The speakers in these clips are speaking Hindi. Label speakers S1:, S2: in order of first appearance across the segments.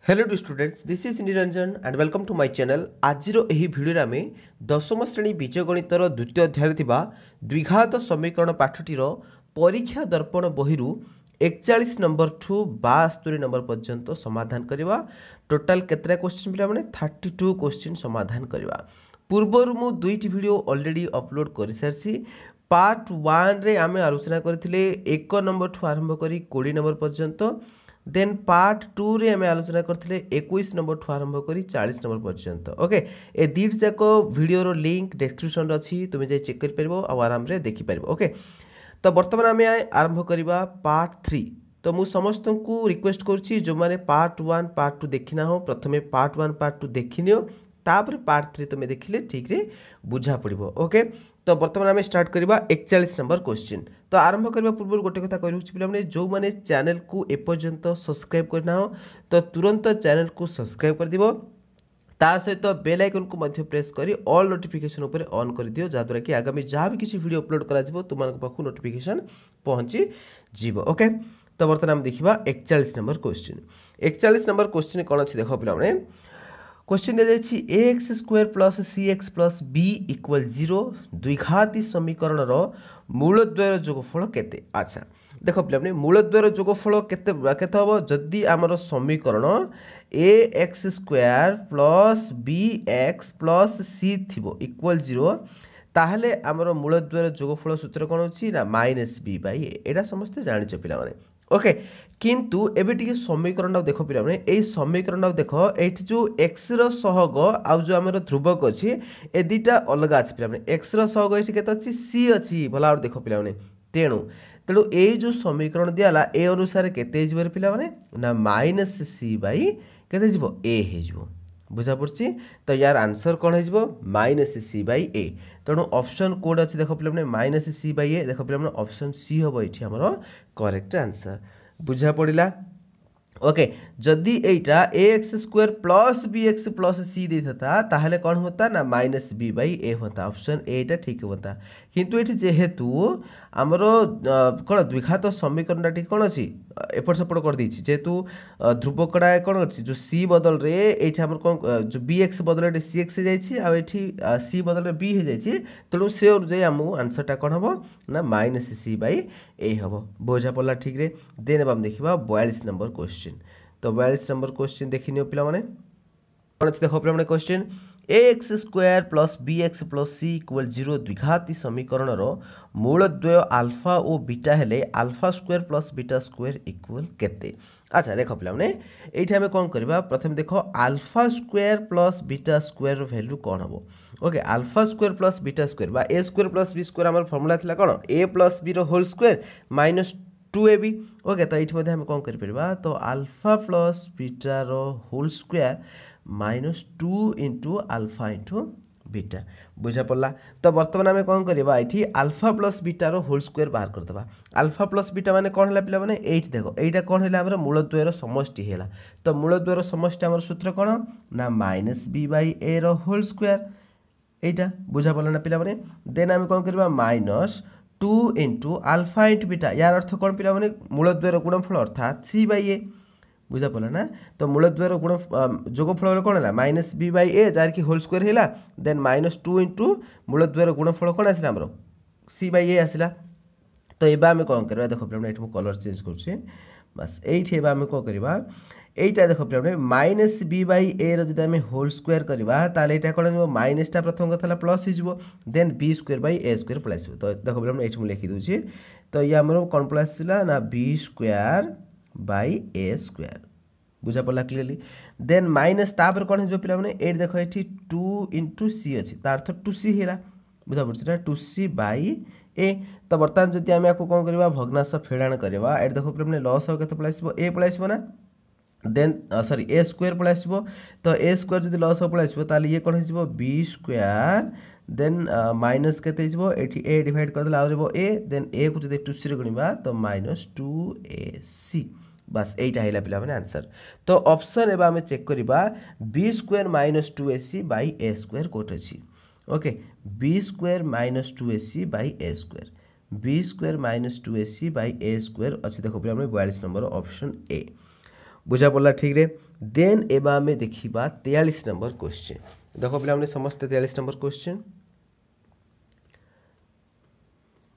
S1: Hello to students, this is Niranjan and welcome to my channel. आज भिडियो आम दशम श्रेणी बीजगणितर द्वितीय अध्याय द्विघात समीकरण पाठटीर परीक्षा दर्पण बही 41 नंबर ठू 72 नंबर पर्यंत समाधान करवा। टोटाल केतरा क्वेश्चन पिला माने 32 क्वेश्चन समाधान करवा। पूर्वर मु दुईटी वीडियो ऑलरेडी अपलोड कर सारी। पार्ट 1 रे आमे आलोचना करथिले 1 नंबर ठू आरंभ करी 20 नंबर पर्यंत। देन पार्ट 2 रे आमे आलोचना करथिले 21 नंबर ठू आरंभ करी 40 नंबर पर्यंत। ओके, ए दीट जाक वीडियो रो लिंक डिस्क्रिप्शन रे अछि, तुमे जे चेक कर परबो आ आराम रे देखि परबो। ओके, तो वर्तमान आमे आरंभ करिबा पार्ट 3। तो मु समस्त को रिक्वेस्ट करछि जो माने पार्ट 1 पार्ट 2 देखिना हो, प्रथमे पार्ट 1 पार्ट 2 देखिनियो, तापर पार्ट 3 तुमे देखिले ठीक रे बुझा पड़िबो। ओके, तो वर्तमान आम स्टार्ट करवा 41 नंबर क्वेश्चन। तो आरंभ करने पूर्व गोटे कथा कह पे जो मैंने चैनल को एपर्यंत सब्सक्राइब करना हो तो तुरंत चैनल को सब्सक्राइब कर दिबो। ता सहित बेल आइकन को मध्य प्रेस करी ऑल नोटिफिकेशन ऊपर ऑन कर दियो, जहाँद्वारा कि आगामी जहाँ भी किसी वीडियो अपलोड करा जिवो तुम पाखु नोटिफिकेशन पहुँची जीवो। ओके, तो वर्तमान आम देखिबा 41 नंबर क्वेश्चन। 41 नंबर क्वेश्चन कौन अच्छी देख पे क्वेश्चन दिया ए एक्स स्क्वायर प्लस सी एक्स प्लस बी इक्वल 0 द्विघाती समीकरण मूलद्वयर जोगफल केते। अच्छा देख पे मूलद्वयर जोगफल केते हम जदि आमर समीकरण A x square plus B x plus C थी इक्वल 0 ताहले आमर मूलद्वयर जोगफल सूत्र कौन अच्छी ना माइनस बी बाई ए। एटा समस्ते जानिछ पिला माने। ओके, किंतु एबे टिके समीकरण देख पिला माने एई समीकरण देख एठी जो x रो सहग आउ जो हमर ध्रुवक अछि ए दिटा अलग अछि पिला माने। x रो सहग एठी केते अछि c अछि भला और देख पिला माने। तेणु एई जो समीकरण दियाला ए अनुसार केते जिवर पिला माने ना माइनस c बाई केते जिवो a हे जिवो। बुझा पड़छि। तो यार आंसर कौन है माइनस सी बाई ए। तेणु ऑप्शन कोड अच्छी देख पे माइनस सी बाई ए देख पे ऑप्शन सी हम ये आमर करेक्ट आंसर। बुझा पड़ा। ओके, जदि एटा a x square plus B x plus c देता ताहले कौन होता ना माइनस बी बाई ए होता। ऑप्शन एटा ठीक होता। किंतु ये जेहेतु आमर कौन द्विघात समीकरण टी कौन अच्छी एपट सेपट कर देछि, जेहेतु ध्रुवकड़ा कौन अच्छी जो सी बदल रे एठी हमर कौन जो बी एक्स बदल सी एक्स जाइछि आ एठी सी बदल बी हो जाइछि। तेणु से अनुसार आमु आंसरटा कौन हम ना माइनस सी बाई ए हम। बुझा पड़ा ठीक रे। देन अब हम देखिबा 42 नंबर क्वेश्चन। तो 42 नंबर क्वेश्चन देखिनियो पिला माने कौन अच्छी देखो पिला माने question a x square plus B x plus c equal 0 द्विघाती समीकरण मूलद्वय आल्फा और बीटा हेले alpha square plus beta square equal केते। अच्छा देख पिला माने एठी हमें कौन करबा प्रथम देखो alpha square plus beta square value कौन हम। Okay, alpha square plus beta square बा a square plus b square हमर फार्मूला थिला कौन ए प्लस बी रो whole square minus 2ab। Okay, तो ये हम कौन कर तो आल्फा प्लस बीटा रो whole square minus 2 into alpha into beta. बुझा पड़ा। तो बर्तमान आम कौन करवा ये आल्फा प्लस बीटा रो होल स्क्वायर बाहर करदे। आल्फा प्लस बीटा माने कौन है पिला माने एठी देखो एटा कौन है हमर मूलद्वयर समष्टि है। तो मूलद्वयर समष्टि हमर सूत्र कौन ना माइनस बी बाई ए रो होल स्क्वायर एटा। बुझा पड़ा ना पिला माने। देन आम कौन करवा minus 2 into alpha into beta. यार अर्थ कौन पिला माने मूलद्वयर गुणनफल अर्थात सी बाई ए। बुझा पड़ा ना। तो मूलद्वयर गुण जोगफल कौन है माइनस बी बाई ए जार की होल स्क्वायर है। देन माइनस 2 इंटू मूलद्वयर गुणफल कौन आसला हमर सी बाई ए आसला। तो ये आम कौन करवा देख पे कलर चेंज कर बस ये आम कौन करवा यहीटा देख पे माइनस बी बाई ए रही आम होल स्क्वायर करवा ताले यहाँ कौन माइनसटा प्रथम कथा प्लस हो then B square by A square plus. तो देख पे ये लिखिदे। तो ये आम कौन प्लस ना B square by A square. बुझा पड़ा क्लियरली। देन माइनस तापर कौन हो पे ये देख ये 2 इंटू सी अच्छी तार अर्थ 2c है। बुझा पड़ा 2c बाई ए। तो बर्तमान जब आम आपको कौन करवा भग्नांश फेड़ाण करवा ये देखो पे लस के पलैसो ए पलैसो ना देन सॉरी ए स्क्वायर पलैसो। तो ए स्क्वायर जब लस पलैसो ताले ये कौन हो बी स्क्वायर देन माइनस के ए डिवाइड करदे आउ ए देन ए को जब 2c गुणवा तो माइनस 2ac। बस यहीटा है पिला माने आंसर। तो ऑप्शन एवं आम चेक करवा b square minus 2ac by A square कोट अच्छी। Okay, b square minus 2ac by A square b square minus 2ac by A square अच्छी देखो पे 42 नंबर ऑप्शन ए। बुझा पड़ा ठीक रे। देन एबा आम देखा 43 नंबर क्वेश्चन। देख पे समस्त 43 नंबर क्वेश्चन,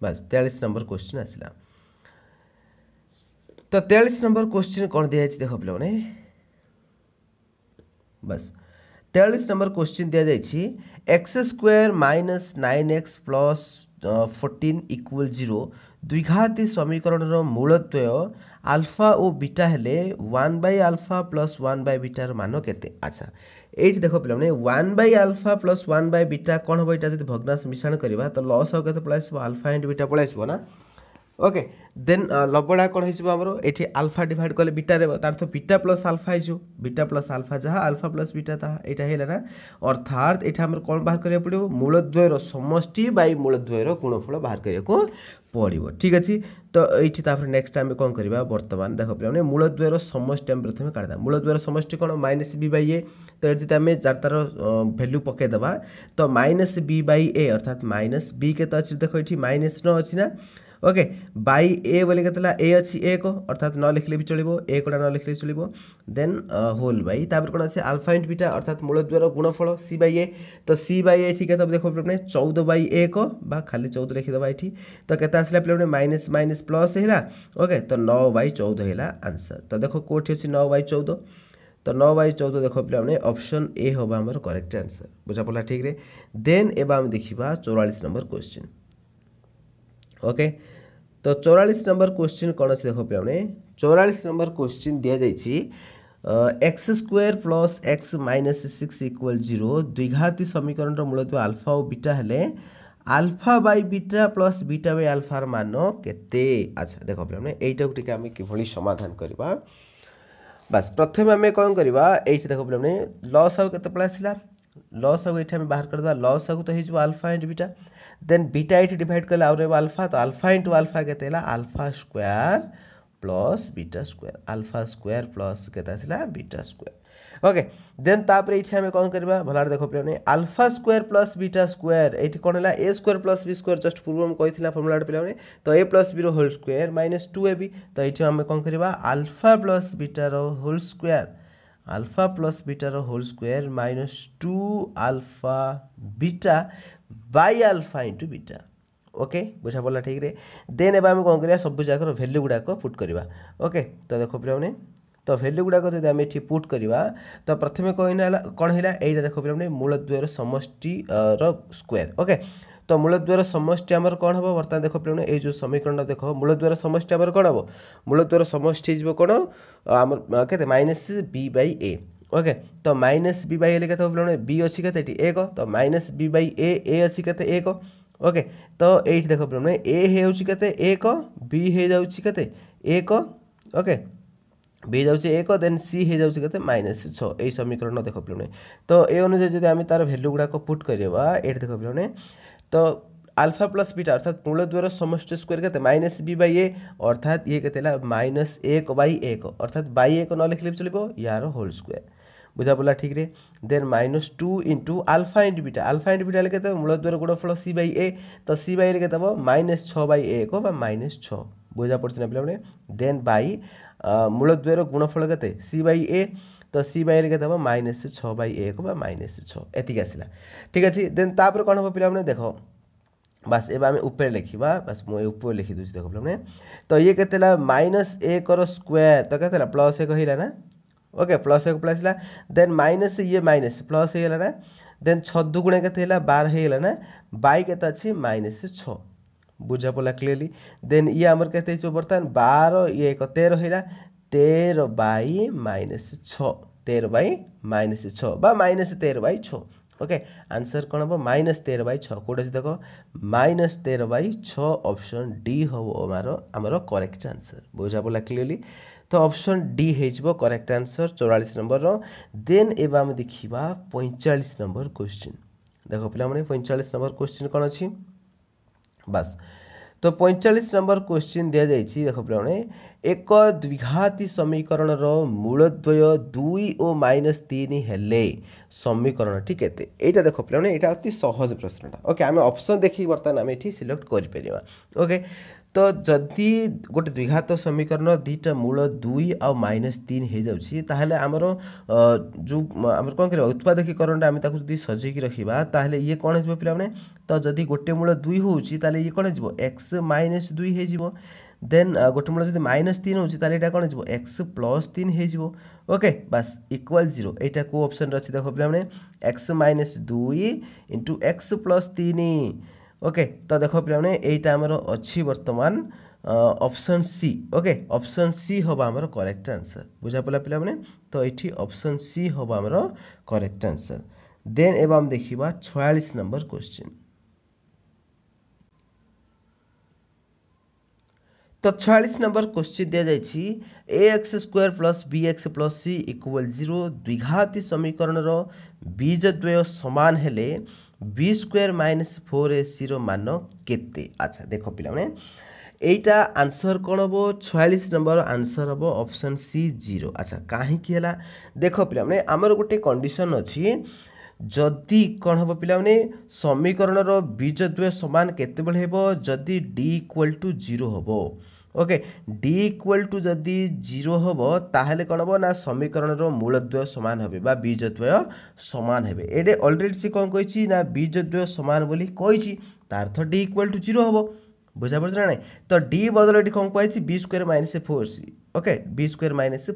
S1: बस 43 नंबर क्वेश्चन आसला। तो 43 नंबर क्वेश्चन कौन दिया देख पे बस 43 नंबर क्वेश्चन दिया जाइए x square minus 9x plus 14 equal 0 द्विघाती समीकरण मूलद्वय आल्फा और बीटा हेले 1/α प्लस 1/β मान केते। अच्छा ये देख पे 1/α प्लस 1/β कौन हम यहाँ जो भग्नांश मिश्रण करवा तो लॉस के place alpha and beta place ना। ओके देन लबड़ा कौन हो ये आल्फा डिवाइड कले बीटा रे तार तो बीटा प्लस आल्फा हो बीटा प्लस आल्फा जहाँ आल्फा प्लस बीटा ताहा यहाँ है ना। अर्थात ये कौन बाहर करा पड़ो मूलद्वयर समष्टि बाई मूलद्वयर गुणफल बाहर करा पड़ो। ठीक अच्छे तो ये नेक्स्ट आम कौन करवा बर्तमान देख पे मूलद्वयर समष्टि आम प्रथम काढ़ा मूलद्वयर समष्टि कौन माइनस बी बाई ए। तो ये आम तार भैल्यू पकईदे तो माइनस बी बाई ए अर्थात माइनस बी के अच्छी देख ये माइनस 9 अच्छी ना। ओके बाई ए बोले के ए अच्छी 1 अर्थात न लिखले भी चलो 1 न लिखले भी चलो। देन होल बाई तापर कौन अच्छे आल्फा इंट बीटा अर्थात मूलद्वयर गुणफल सी बाई ए। तो सी बाई ए ठीक है देख पे 14/1 बा खाली 14 लिखिदे ये। तो केते आसला पे माइनस माइनस प्लस है। ओके तो 9/14 है आंसर। तो देखो कौटी अच्छी 9/14 तो 9/14 देख पे ऑप्शन ए हम आम करेक्ट आंसर बुझा पड़ा ठीक रे। देन एवं देखा 44 नंबर क्वेश्चन। ओके तो 44 नंबर क्वेश्चन कौन अच्छे देख पे 44 नंबर क्वेश्चन दि जाइए x square plus x minus 6 equal 0 द्विघाती समीकरण मूलद्वय आल्फा और बीटा हेले alpha by beta plus beta by आल्फार मान केते। अच्छा देख पे यहीटा आम कि समाधान करवा बस प्रथम आम कौन करवा ये देख पे लस आउ के आसला लस आउ ये बाहर करदे लस आउ तो हो alpha and beta then beta ये डिवाइड कले आउ रहा आल्फा तो आल्फा इंटू आल्फा के alpha square plus beta square alpha square plus के बीटा स्क्वायर। ओके देन तापर ये आम कौन करवा भल देख पे alpha square plus beta square ये कौन है a square plus b square just पूर्व कही फर्मुला पे तो a plus b whole square minus 2ab। तो ये आम कौन करवा आल्फा प्लस बीटार होल स्क्वायर आल्फा प्लस बीटार whole square minus 2 alpha beta by alpha into beta. Okay बुझा पड़ा ठीक रे। देन एवं कौन करा सब जाकर भैल्यू गुड़ाक पुट करवा। ओके तो देख पे तो भैल्यू गुड़ाक जब आम ये पुट करवा तो प्रथम कौन है यहाँ देख पे मूलद्वयर समष्टि स्क्वायर। ओके तो मूलद्वयर समष्टि आमर कौन हम बर्तमान देख पे ये जो समीकरण देख मूलद्वयर समष्टि आमर कौन हम मूलद्वयर समष्टि हो कौन आम के minus B by A. Okay तो माइनस बी बाई ए के बी अच्छी के 1 तो माइनस बी बाई ए अच्छी के 1। ओके तो ये देख पे ए हो 1 बी हो जाऊँगी के 1 ओके बी जाऊँगी 1 देन सी हो जाऊँगी के -6 यही समीकरण देख पे। तो ये अनुसार जब आम तार भैल्यू गुड़ाक पुट करवा ये देख पे तो आल्फा प्लस बीटा अर्थात मूलद्वयर समष्टि स्क्वायर के माइनस बी बाई ए अर्थात ये के -1/1 अर्थात बाई 1 न लिखले भी चलो यार होल स्क्वायर बुझा पड़ा ठीक रे। Then -2 into alpha into beta लिखे मूलद्वयर गुणफल सी बाई ए तो सी बाई लिखे -6/1 -6 बुझा पड़ा पे। देन बाई मूलद्वयर गुणफल के सी बाई ए तो सी बाई लिखे -6/1 -6 एतिक आसला ठीक अच्छे। देन तापर कौन हम पे देख बस एवं आम ऊपर लिखा बस मुझे ऊपर लिखी दूसरी देख पे तो ये के -1 स्क्वायर तो के +1 है ना। ओके +1 प्लस देन माइनस ये माइनस प्लस हो ना देन 6 दुगुणे के 12 हो ना बाई के अच्छी -6 बुझा पड़ा क्लीयरली। देन ये आमर के बर्तमान 12 ये 13 है 13 बाई -6 13 बाई -6 बा -13/6। ओके आंसर कौन हम -13/6 कौट देख -13/6 ऑप्शन डी हम आमर करेक्ट आंसर बुझा पड़ा क्लीयरली। तो ऑप्शन डी हो करेक्ट आंसर 44 नंबर। देन एवं आम देखा 45 नंबर क्वेश्चन देख पे 45 नंबर क्वेश्चन कौन अच्छी बस तो 45 नंबर क्वेश्चन दि जाइए देख पे एक द्विघाती समीकरण मूलद्वय 2 और -3 हेले समीकरण ठीक है यहाँ देख पे यहाँ अति सहज प्रश्नटा। ओके आम ऑप्शन देखिए बर्तमान आम ये सिलेक्ट कर। ओके तो जदि गोटे द्विघात समीकरण दुईटा मूल 2 आ -3 हो जाउछि ताहले हमर जो हमर कोन करे उत्पादकीकरण आम जदि सजेकी रखिबा ताहले ये कोन हो पिला माने तो जदि गोटे मूल 2 होउछि ताहले ये कोन हो x - 2 हो जिवो देन गोटे मूल जदि -3 होउछि ताहले एटा कोन हो x + 3 हो जिवो ओके बस इक्वल 0 एटा को ऑप्शन रछि देखो पिला माने x - 2 * x + 3 ओके तो देखो पिला माने एटा हमर अछि वर्तमान option C okay option C होबा हमर करेक्ट आंसर बुझा पला पिला माने तो एठी ऑप्शन सी होबा हमर करेक्ट आंसर देन एबा हम देखिबा 46 नंबर क्वेश्चन तो 46 नंबर क्वेश्चन दिया जाइछि ax² + bx + c = 0 द्विघाती समीकरण रो बीजद्वय समान हेले b² - 4ac रो मान केते अच्छा देखो पिला माने एटा आंसर कोन हबो 46 नंबर आंसर हबो ऑप्शन सी 0 अच्छा काहे की हला देखो पिला माने हमर गोटे कंडीशन अछि जदि कौन हम पिला माने समीकरण रो बीजद्वय समान केते बेले हेबो जदि d = 0 हबो ओके d = जदि 0 हबो ताहले कौन हबो ना समीकरण रो मूलद्वय समान हेबे बा बीजद्वय समान हेबे एडे ऑलरेडी से कोन कहिछि ना बीजद्वय समान बोली कहिछि तार अर्थ d = 0 हबो बुझा पड़छ ना तो d बदल एटी कोन कहिछि b² - 4c okay b² -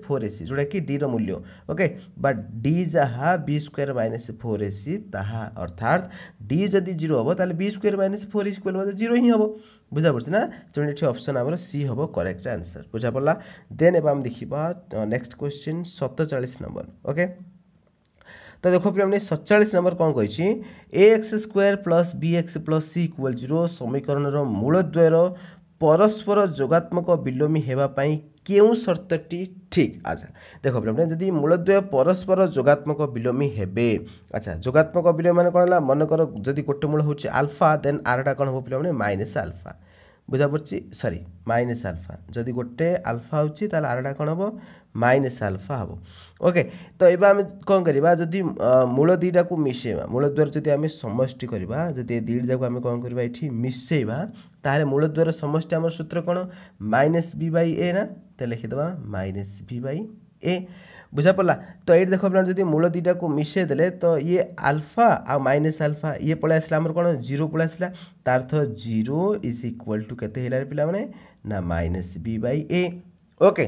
S1: 4ac जोडा कि d रो मूल्य ओके बट d जहा b² - 4ac ताहा अर्थात d जदि 0 हबो ताले b² - 4ac = 0 ही हबो बुझा पड़छ ना तो एठी ऑप्शन हमर सी हबो करेक्ट आंसर बुझा पड़ला देन एबा हम देखिबा नेक्स्ट क्वेश्चन 47 नंबर ओके तो देखो फिर हमने 47 नंबर कौन कही ax² + bx + c = 0 समीकरण रो मूलद्वय रो परस्पर जोगात्मक विलोमी हेबा पई केउ शर्तटी ठीक अच्छा देखो फिर हमने जदी मूलद्वय परस्पर जोगात्मक विलोमी हेबे अच्छा जोगात्मक विलोमी माने कोनला मन कर जदी गोटे मूल होची अल्फा देन आरटा कोन हो फिर हमने माइनस अल्फा बुझा पड़छि सॉरी माइनस अल्फा जदी गोटे अल्फा होची ताले आरटा कोन हो माइनस अल्फा हबो ओके तो एबा हम कोन करबा जदी मूल दीटा को मिसेबा मूल द्वार जदी हम समष्टि करबा जदी दीटा जाको हम कोन करबा एठी मिसेबा ताले मूल द्वार समष्टि हमर सूत्र कोन -b/a ना त लिखि दबा -b/a बुझा पड़ला तो ये देखो अपना जदी मूल दीटा को मिसे देले तो ये अल्फा आ माइनस अल्फा ये पळे आसला हमर कोन 0 पळे आसला तार अर्थ 0 = केते हेला रे पिला माने ना -b/a ओके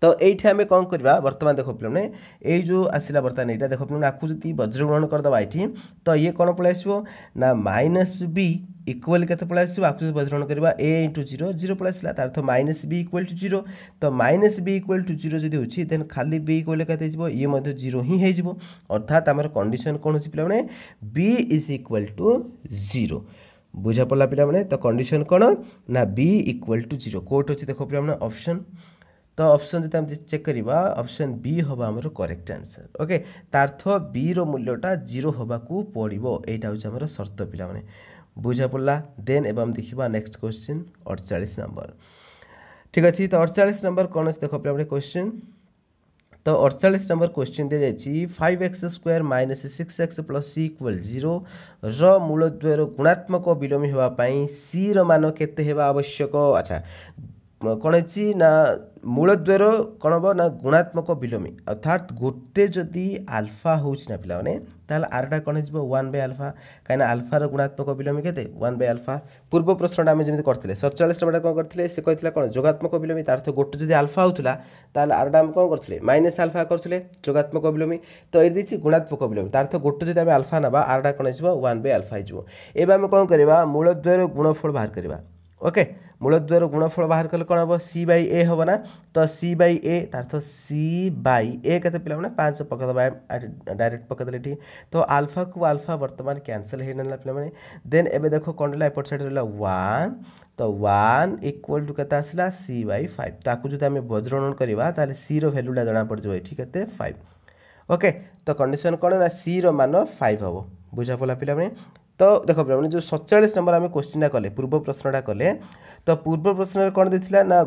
S1: तो ये आम कौन करवा बर्तमान देखो पे ये जो आसला बर्तमान यहाँ देखो पे आपको जी वज्रग्रहण करदे ये तो ये कौन पलि आसो ना -b इक्वल के पलि आसो आपको वज्रग्रहण करवा a * 0 0 पलि आसला तार अर्थ -b = 0 तो -b = 0 जदि होची देन खाली b इक्वल के ये 0 ही हो अर्थात आम कंडीशन कौन हो पे b = 0 बुझा पड़ा पे तो कंडीशन कौन ना b = 0 कोट अच्छी देखो पे ऑप्शन तो ऑप्शन जब हम चेक करवा ऑप्शन बी हवा हमर करेक्ट आंसर ओके तार्थ बी रो मूल्यटा 0 हवा को पड़िबो एटा होछ हमर शर्त पिला माने बुझा पड़ला देन एबा हम देखिबा नेक्स्ट क्वेश्चन 48 नंबर ठीक अछि तो 48 नंबर कोन अछि देखो पे क्वेश्चन तो 48 नंबर क्वेश्चन दे जाइछि 5x² - 6x + c = 0 र मूलद्वय रो गुणात्मक विलोमी हेबा पई c रो मान केते हेबा आवश्यक अच्छा कौन है ना मूलद्वयर कौन हम ना गुणात्मक विलोमी अर्थात गोटे जदि अल्फा होना पिला ताल आरटा कौन हो 1/α कहीं अल्फार गुणात्मक विलोमी के 1/α पूर्व प्रश्न आम जमी करते 47 नंबर कौन करते से कहते कौन जोगात्मक विलोमी तार अर्थ गोटे जदि अल्फा होता ताल आरटा आम कौन करते -α करते जोगात्मक विलोमी तो ये देखिए गुणात्मक विलोमी तार अर्थ गोटे जदि अल्फा ना आरटा कौन हो 1/α हो कौन करवा मूलद्वयर गुणफल बाहर करवा ओके मूलद्वयर गुणफल बाहर कले कौन हम c/a हम ना तो c/a तार c/a के पे 5 पकड़वा डायरेक्ट पकड़े ये तो अल्फा को अल्फा बर्तमान कैंसल होना पे देन एबे देखो कौन रहा एपट साइड रहा 1 तो 1 = के आसला c/5 ताकू जो आम वज्रगणन करवा ताले c रो वैल्यूटा जना पड़ जाए ये के 5 ओके तो कंडीशन कौन ना c रो मान 5 हम बुझा पड़ा पे तो देख पे जो 47 नंबर आम क्वेश्चन कले पूर्व प्रश्नटा कले तो पूर्व प्रश्न कौन देथिला ना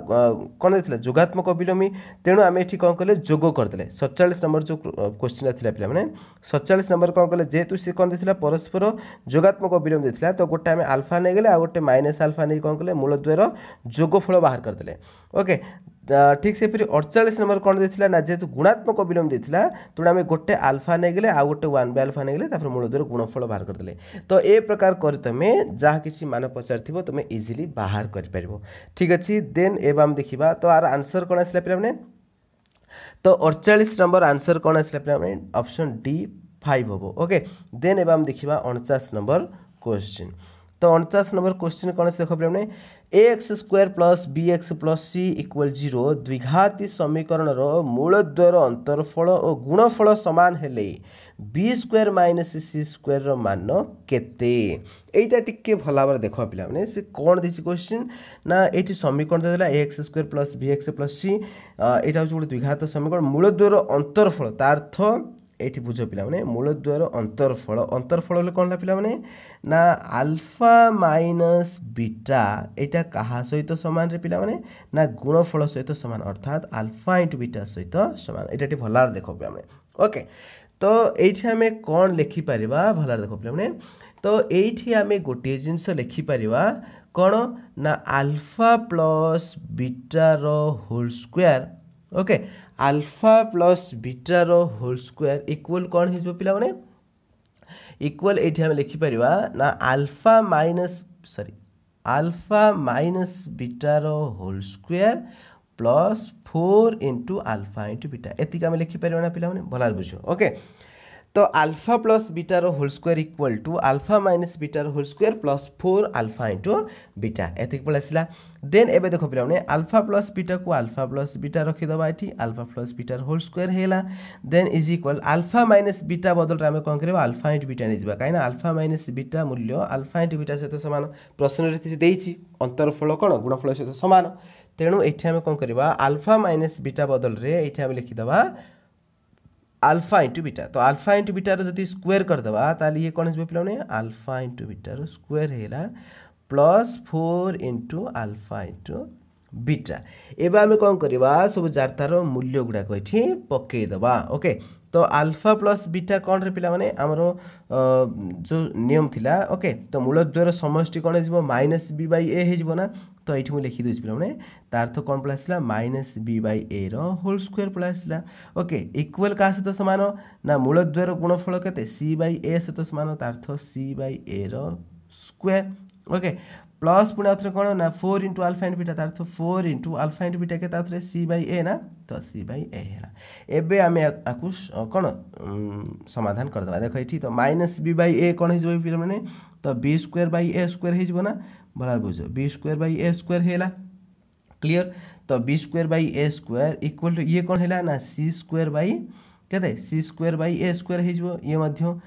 S1: कौन देथिला जोगात्मक विलोमी तेणु आम ये कौन कले जोग करदे 47 नंबर जो क्वेश्चन था पे 47 नंबर कौन कले जेहेतु सी कौन देथिला परस्पर जोगात्मक विलोम देथिला तो गोटे आम आल्फा नहीं गले आ गोटे माइनस आल्फा नहीं कौन कले मूलद्वयर जोगफल बाहर करदे ओके ठीक से फिर 48 नंबर कौन देथिला ना जेहेतु गुणात्मक विलोम देथिला तेणु आम गोटे आल्फा नहीं गले आ गोटे 1/α नहीं गले मूलद्वयर गुणफल बाहर करदे तो ए प्रकार कर तुम जहाँ किसी मान पचार तुम इजिली बाहर कर ठीक अच्छे देन एवं आम देखा तो आर आंसर कौन आसला पे तो 48 नंबर आंसर कौन आसला पे ऑप्शन डी 5 हम ओके देन एवं आम देखा 49 नंबर क्वेश्चन तो 49 नंबर क्वेश्चन कौन से देख पे ax square plus bx plus c equal 0 द्विघाती समीकरण मूलद्वयर अंतरफल और गुणफल सामान हेले B square minus C square मान केते एटा टिके भल भाव देख पे से कौन देती क्वेश्चन ना ये समीकरण देला ax square plus bx plus c यहाँ हूँ गोटे द्विघात समीकरण मूलद्वयर अंतरफल तार अर्थ ये बुझ पे मूलद्वयर अंतरफल अंतरफल कौन पे ना आल्फा माइनस बीटा यहाँ क्या सहित सामान रे पिला ना गुणफल सहित सामान अर्थात आल्फा इंटू बीटा सहित सामान यहाँ भल देख पे ओके तो ये आम कौन लिखिपर भल देख पे तो ये आम गोटे जिनस लिखिपर कौन ना आल्फा प्लस बीटार whole square okay alpha plus बीटार होल स्क्वायर इक्वल कौन हो पे इक्वल ये आम लिखिपर ना आल्फा माइनस बीटार whole square plus 4 into alpha into beta एतिक आम लिखिपर ना पे भल बुझ ओके तो आल्फा प्लस बीटार whole square equal to alpha minus बीटार whole square plus 4 alpha into beta एतिक पल आसला देन एबे देखो पे आल्फा प्लस बीटा को आल्फा प्लस बीटा रखीदबा ये आल्फा प्लस बीटार होल स्क्वायर है then is equal alpha minus beta बदल आम कौन कर आल्फा इंटू बीटा नहीं कहीं आल्फा माइनस बीटा मूल्य आल्फा इंटू बीटा सहित सामान प्रश्न देती अंतरफल कौन गुणफल सहित सामान तेणु ये आम कौन करवा आल्फा माइनस बीटा बदल ये आम लिखिदबा आल्फा इंटू बीटा तो आल्फा इंटू बीटार जब स्क्वायर करदे ताली ये कौन पे आल्फा इंटू बीटार स्क्वायर है plus 4 into alpha into beta एवं आम कौन करवा सब जार तार मूल्य गुड़ाक ये पकईदबा ओके तो आल्फा प्लस बीटा कौन रे पिला माने आमर जो नियम थिला ओके तो मूलद्वयर समष्टि कौन हो माइनस बी बाई ए हो ना तो ये मुझे लिखी दूसरी पे तार्थ कौन पड़ा आसला minus B by A whole square पड़ा आसला ओके इक्वल क्या सहित सामान ना मूलद्वयर गुणफल के सी बाई ए सहित सामान तार्थ c by A square okay plus पुणी आउे कौन ना 4 इंटू आल्फा इंटू बीटा तार्थ 4 इंटू आल्फा इंटू बीटा के ताउरे सी बाई ए ना तो सी बाई ए है एबे आम आपको कौन समाधान करदे देख ये तो माइनस बी बाई ए कौन हो पे तो B square by A square हो ना भल बुझ B square by A square है क्लीयर तो B square by A square equal to ये कौन है ना सी स्क्वायर बाई के C square by A square हो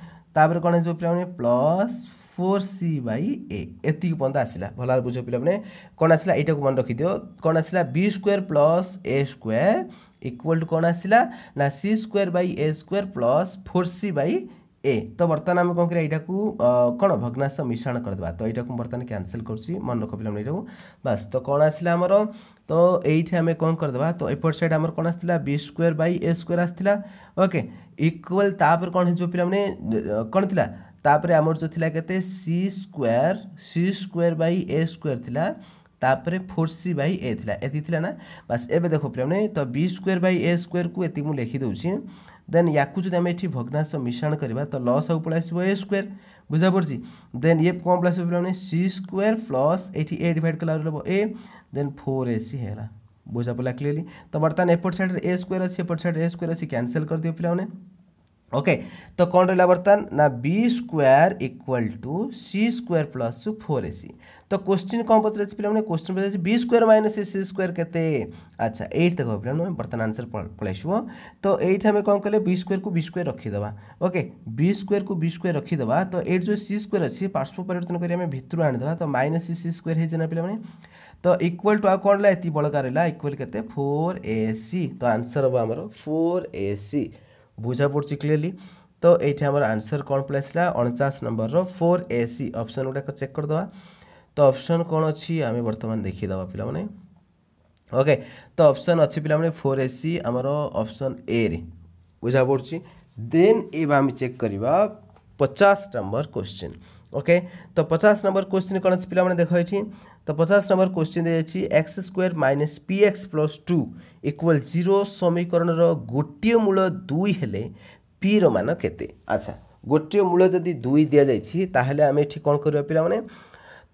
S1: कौन हो पे प्लस 4c बाई ए एतिक पर्यंत आसला भल बुझ पे कौन आसला यहाँ को मन रखिद कौन आसला B square plus a square equal to कौन आसला ना सी square by A square plus 4c by a तो बर्तमान आम कौन करा कौन भग्नांश मिश्रण करदे तो यहाँ बर्तमान कैंसल कर मन रख पे यहाँ बस तो कौन आसला आमर तो ये आम कौन करदे तो एपट साइड आम कौन आसला B square by A square आसला ओके इक्वल तापर कौन हो पे कौन थी तापर आमर जो थिला केते सी स्क्वायर बाई ए स्क्वायर थिला तापर 4c बाई ए थिला एति थिला ना बस एबे देखो पे तो B square by A square को एति मु लिखि दउछि देन याकू जो आम ये भग्नांश मिश्रण करवा तो लस आउ पड़ा आसो ए स्क्वायर बुझा पड़ी देन ये कौन पड़ा पे सी स्क्वायर प्लस ये ए डिवाइड कला ए देन 4ac है बुझा पड़ा क्लीयरली तो बर्तमान एपट साइड ए स्क्वायर अच्छी एपट साइड ए स्क्वायर अच्छी कैंसल कर दियो पे ओके तो कौन रहा बर्तमान ना B square equal to C square plus 4ac तो क्वेश्चन कौन पचार पे क्वेश्चन पचार B square minus C square के अच्छा ये देखो पे बर्तमान आंसर पलैसो तो ये आम कौन कले बी स्क्वायर को बी स्क्वायर रखीदे ओके बी स्क्वायर को बी स्क्वायर रखीदे तो ये जो सी स्क्वायर अच्छी पार्श्व परिवर्तन कर भितर आनीदे तो माइनस सी स्क्वायर होना पे तो इक्वल टू आ कौन ये बड़का रहा इक्वल के 4ac तो आंसर हम 4ac बुझा पड़ी क्लीयरली तो ये आम आंसर कौन पलि आसला 49 नंबर 4AC ऑप्शन गुड़ाक चेक करदे। तो ऑप्शन कौन अच्छी आम बर्तमान देखीदे पे ओके। तो ऑप्शन अच्छी पे 4AC आमर ऑप्शन ए रे बुझा पड़ी। देन एवं आम चेक करवा 50 नंबर क्वेश्चन। ओके तो 50 नंबर क्वेश्चन कौन अच्छी पे देख ये। तो 50 नंबर क्वेश्चन दी x square minus px plus 2 equal 0 समीकरण गोटे मूल 2 हेले पी मान केते। अच्छा गोटे मूल जदि 2 दि जाए आम ये कौन करवा पे।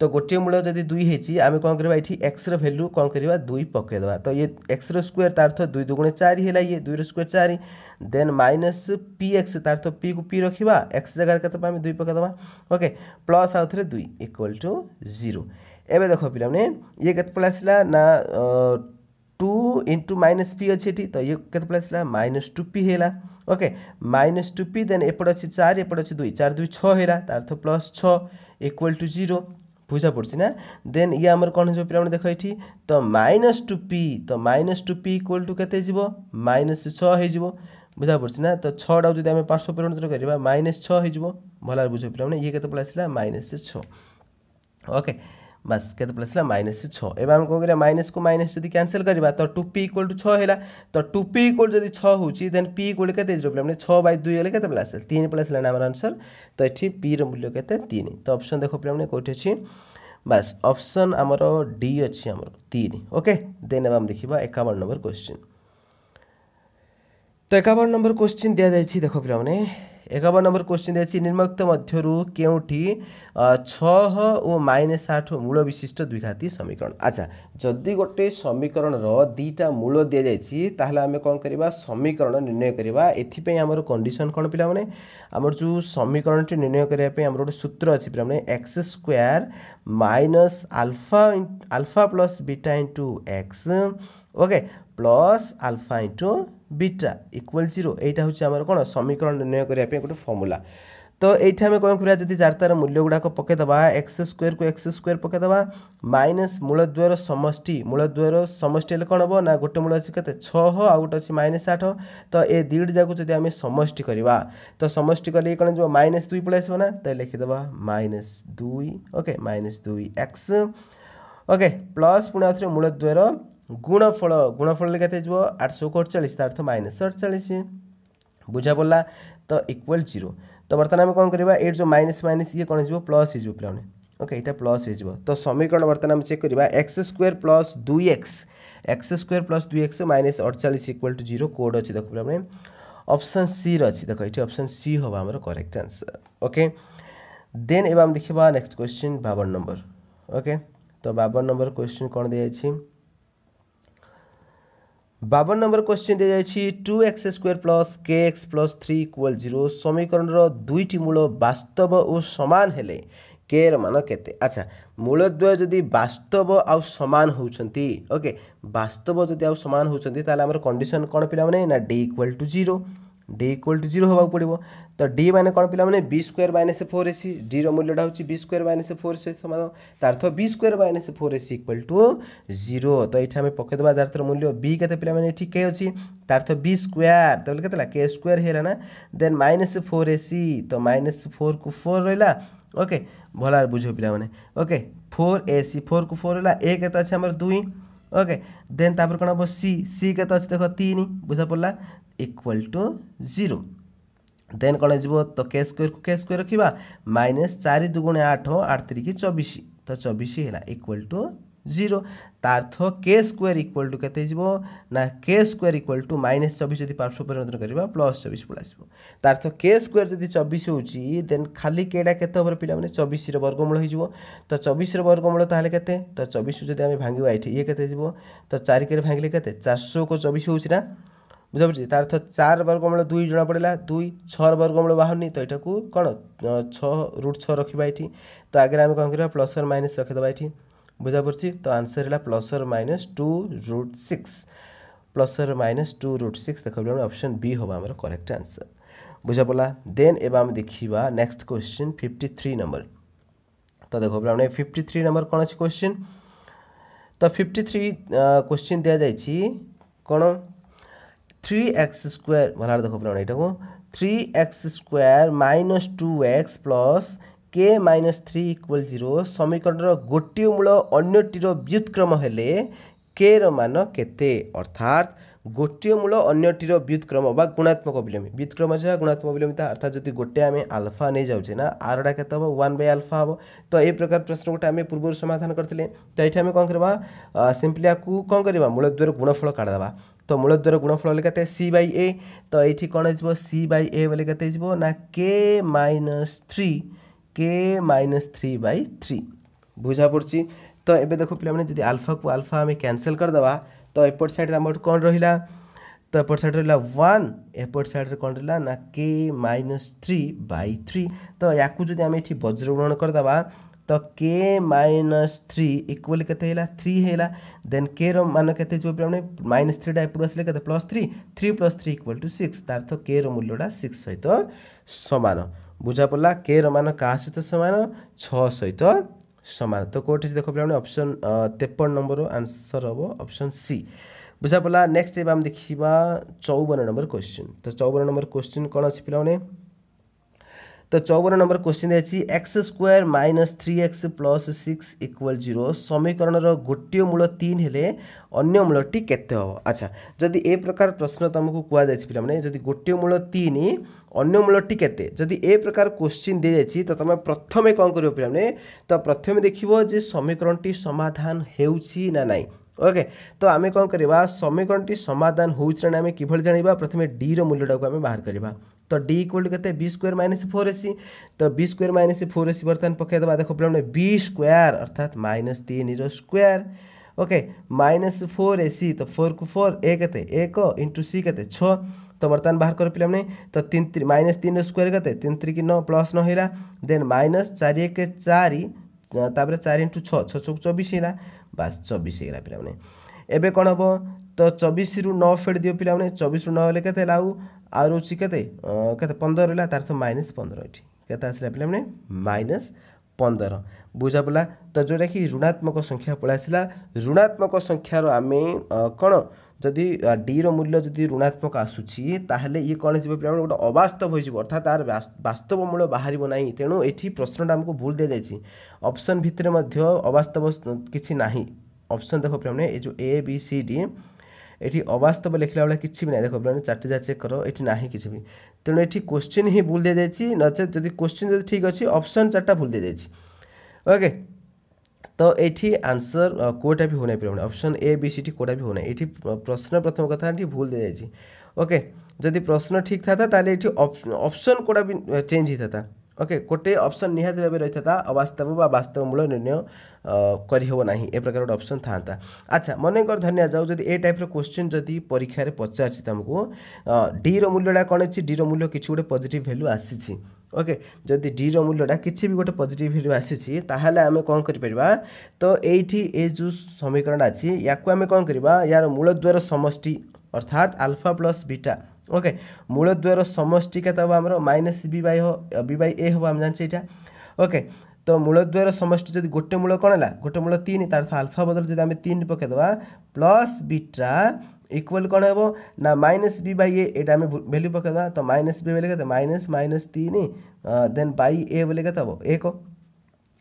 S1: तो गोटे मूल जदि 2 होती आम कौन करवा ये एक्स रैल्यू कौन करवा 2 पकईदे। तो ये एक्स स्क्वायर तार अर्थ 2 दुगुणे 4 है ये 2 स्क्वायर 4 देन माइनस px तार अर्थ पी को पी रखा एक्स जगह के 2 पकईदे। ओके प्लस आउ थे 2 इक्वल टू 0। एवं देख पे ये के पलि आसला ना 2 इंटू माइनस पी अच्छी तो ये के पलि आसला माइनस 2p है। ओके माइनस 2p देन एपट अच्छी 4 एपट अच्छी 2 4 2 6 है तार अर्थ प्लस 6 इक्वल टू 0 बुझा पड़ी ना। देन ये आमर कौन हो पे देख ये तो माइनस 2p तो माइनस 2p इक्वल टू के माइनस 6 हो बुझा पड़ी ना। तो 6 टाक जब आम पार्श्व परिवर्तन करवा माइनस 6 हो भल बुझ पे ये के पलि आसला माइनस 6। ओके बस के पलि आसला माइनस 6। एवं आम कौन करें माइनस को माइनस जब कैंसल करवा तो 2p इक्वल टू 6 है। तो 2p इक्वल जब 6 होची देन p इक्वल के 6 बाय 2 हेल्ले के पलि आसला 3 पलि आसला आम आंसर। तो ये p मूल्य के 3। तो ऑप्शन देख पे कौटे अच्छी बस ऑप्शन आमर डी अच्छी आमर 3। ओके देन अब देखा 51 नंबर क्वेश्चन। तो 51 नंबर क्वेश्चन दि जाए देख पे 51 नंबर क्वेश्चन दिया निम्नलिखित मध्यरु केउठी 6 और माइनस 8 मूल विशिष्ट द्विघाती समीकरण। अच्छा जदि गोटे समीकरण दीटा मूल दि जाए आम कौन करवा समीकरण निर्णय करवा। एथिपाई आमर कंडीशन कौन पे आमर जो समीकरण टी निर्णय करने आमर गोटे सूत्र अच्छी पे x square minus alpha plus beta into x okay plus alpha into beta equal 0 यहाँ हूँ आम कौन समीकरण निर्णय करने गोटे फर्मूला। तो ये आम कौन करवा जब जार मूल्य गुड़ाक पकईदे एक्स स्क्वायर को एक्स स्क्वायर पकईदे माइनस मूलद्वयर समष्टि कौन हम ना गोटे मूल अच्छी के 6 आ गोटे अच्छी माइनस 8। तो ये दुईट जाक जब आम समष्टि करवा तो समष्टि कले कौन जो माइनस 2 पलि आसना तो लिखिदे minus 2 okay minus 2 x okay plus पुणी आउ मूलद्वयर गुणफल गुणफल के 848 अर्थ माइनस 48 बुझा पड़ा। तो इक्वल 0। तो बर्तमान आम कौन करवा ये जो माइनस माइनस ये कौन हो प्लस हो पे ओके यहाँ प्लस हो। तो समीकरण बर्तमान आम चेक करवा x square plus 2x minus 48 equal to 0 कोड अच्छी देख पे ऑप्शन सी रही देख ये ऑप्शन सी हम आम करेक्ट आंसर। ओके देन एवं देखा नेक्स्ट क्वेश्चन 52 नंबर। ओके तो 52 नंबर क्वेश्चन कौन दी जाए 52 नंबर क्वेश्चन दी जाए 2x square plus kx plus 3 equal 0 समीकरण दुईटी मूल वास्तव और सामान हेले के मान केते। अच्छा मूलद्वय जदि वास्तव आउ सामान होउछंती ओके वास्तव जदि आउ सामान होउछंती ताले हमर कंडीशन कोन पिला माने ना d equal to 0 d equal to 0 होबा पड़िबो। तो d माने कोन पिला माने b square minus 4ac d रो मूल्यटा होची b स्क्वायर माइनस 4ac समान तार अर्थ b square minus 4ac equal to 0। तो एठा हम पके देबा जार मूल्य b केते पिला माने ठीक के अछि तार अर्थ b स्क्वायर तो केतेला k स्क्वायर हेला ना देन माइनस 4ac तो माइनस 4 को 4 रहला ओके भला बुझो पिला माने ओके 4ac 4 को 4 रहला a केते अछि हमर 2 ओके देन तापर कोन हो c केते अछि देखो 3 बुझा पड़ला इक्वल टू 0 देन कौन हो तो के स्क्वायर रखा माइनस 4 दुगुणे 8 8 3 24 तो 24 है इक्वल टू 0 तार्थ के स्क्वायर इक्वल टू के ना के स्क्वायर इक्वल टू माइनस 24 जब पार्श्व परिवर्तन करवा प्लस 24 पलि आसो तार्थ के स्क्वायर जब 24 होची देन खाली केटा केते ओवर पिला माने 24 रो वर्गमूल हो तो 24 रो वर्गमूल ताले केते तो 24 जब आम भांगा ये केते तो 4 के भांगले केते 400 को 24 होची ना बुझा पड़ी तार अर्थ 4 वर्गमूल 2 जना पड़ा 2 6 वर्गमूल बाहरनी तो यहाँ को कौन 6 रूट 6 रखा ये तो आगे आम कौन करवा प्लस और माइनस रखीदे ये बुझा पड़ी। तो आंसर है प्लस और माइनस 2 रूट 6 प्लस और माइनस 2 रूट 6 देख ऑप्शन बी हम आम करेक्ट आंसर बुझा पड़ा। देन एवं देखा नेक्स्ट क्वेश्चन 53 नंबर। तो देखो 53 नंबर कौन अच्छी क्वेश्चन तो 53 क्वेश्चन दि जाए कौन 3x स्क्वायर भला देखो पे यहाँ को 3x² minus 2x plus k minus 3 equal 0 समीकरण गोटे मूल अन्यटीर व्युत्क्रम हेले k र मान केते अर्थात गोटे मूल अन्यटीर व्युत्क्रम बा गुणात्मक विलोमी व्युत्क्रम है गुणात्मक विलोमिता अर्थात जदि गोटे आम आल्फा नहीं जाऊे ना आरटा के 1/α हम तो ये प्रकार प्रश्न गोटे आम पूर्व समाधान करते तो ये आम कौन करवा सिंपली आपको कौन करवा मूलद्वार गुणफल काढ़ीदे तो मूलद्वार गुणफल के c/a तो ये कौन हो c/a बोले के ना k माइनस 3 बुझा पड़ी तो ये देख पे जब आल्फा को आल्फा आम कैनसल करदे तो एपट साइड आम कौन रहा तो एपट साइड रहा 1 एपट साइड कौन रहा ना k माइनस 3/3 तो या आम ये वज्र गुणन करदे तो k माइनस 3 इक्वल के 3 है देन k रो मान के माइनस 3 एपट आसे के +3 प्लस 3 इक्वल टू 6 तार तो k रो मूल्यटा 6 सहित सामान बुझा पड़ा k रो मान क्या सहित सामान 6 सहित सामान तो कौटे देख पे ऑप्शन 53 नंबर आंसर हम ऑप्शन सी बुझा पड़ा नेक्स्ट आम देखा 54 नंबर क्वेश्चन तो 54 नंबर क्वेश्चन कौन अच्छी पे तो 54 नंबर क्वेश्चन अच्छी x² minus 3x plus 6 equal 0 समीकरण गोटे मूल 3 हेले अन्य मूलटी केते हम अच्छा जदि ए प्रकार प्रश्न तुमको कहुई पे जदि गोटे मूल 3 अन्य मूलटी केते जदि ए प्रकार क्वेश्चन दी जाइए तो तुम प्रथम कौन कर पे तो प्रथम देखो जे समीकरणटी समाधान होउछि ना नाई ओके तो आम कौन करवा समीकरणटी समाधान होउछि ना आम किभଳି जानिबा प्रथमे डी रो मूल्यटा को आम बाहर करवा तो डी इक्वल के b² माइनस 4ac तो b² माइनस 4ac बर्तमान पकईदे देख पे b² अर्थात minus 3 square okay minus 4ac तो 4 को 4 1 इंटू सी के 6 तो बर्तमान बाहर कर पे तो 3 माइनस 3 स्क्वायर के 3 3 9 प्लस 9 है देन माइनस 4 1 4 तापर 4 इंटू 6 6 24 है बास 24 है पे एबे कौन हम तो 24 रु 9 फेड दियो पे 24 रु 9 हेल्ले के आउची के 15 रहा तार तो माइनस 15 ये के आसला पे माइनस 15 बुझा पड़ा तो जोटा कि ऋणात्मक संख्या पलि आसला ऋणात्मक संख्यार आम कौन जदि डी रो मूल्य जदि ऋणात्मक आसूची ताहले ये कौन हो गोटे अवास्तव हो अर्थात तार वास्तव मूल्य बाहर ना तेणु ये प्रश्नटा आमको भूल दी जाए ऑप्शन भितर अवास्तव किसी ना ऑप्शन देख पे ये जो ए बी सी डी ये अवास्तव लिखला बेले किसी भी ना देख पे 4टी जा चेक करो ये ना किसी भी तेणु ये क्वेश्चन ही भूल दी जाए नचे जब क्वेश्चन जब ठीक अच्छे ऑप्शन 4टा भूल दी जाए ओके तो ये आंसर कोटा भी होना पे ऑप्शन ए बी सी टी कोटा भी होना ये प्रश्न प्रथम कथा भूल दी जाए ओके जदि प्रश्न ठीक था ताले ये ऑप्शन कोटा भी चेंज होता था ओके गोटे ऑप्शन निहाती भाव रही था अवास्तव बा वास्तव मूल निर्णय करहब ना ए प्रकार गोटे ऑप्शन था अच्छा मन कर धन्य जाऊ जदि ए टाइप क्वेश्चन जदि परीक्षा रे पचार तुमको डी रो मूल्यटा कौन अच्छी डी रो मूल्य किसी गोटे पॉजिटिव वैल्यू आसी ओके जदि डी रो मूल्यटा किसी भी गोटे पॉजिटिव वैल्यू आसी ताहले आमे कौन करिपरिबा तो एठी ए जो समीकरण अच्छी या आमे कौन करबा यार मूलद्वार समष्टि अर्थात अल्फा प्लस बीटा ओके मूलद्वार समष्टि के तब आमर माइनस बी ए हम आम जाने यहाँ ओके तो मूलद्वार समष्टि जब गोटे मूल कौन है गोटे मूल 3 तार अल्फा बदल जब आम 3 पकईदे प्लस बीटा इक्वल कौन हे ना माइनस बी/ए आम भैल्यू पकईदा तो माइनस बी बोले माइनस माइनस 3 देन बाई ए बोले हम 1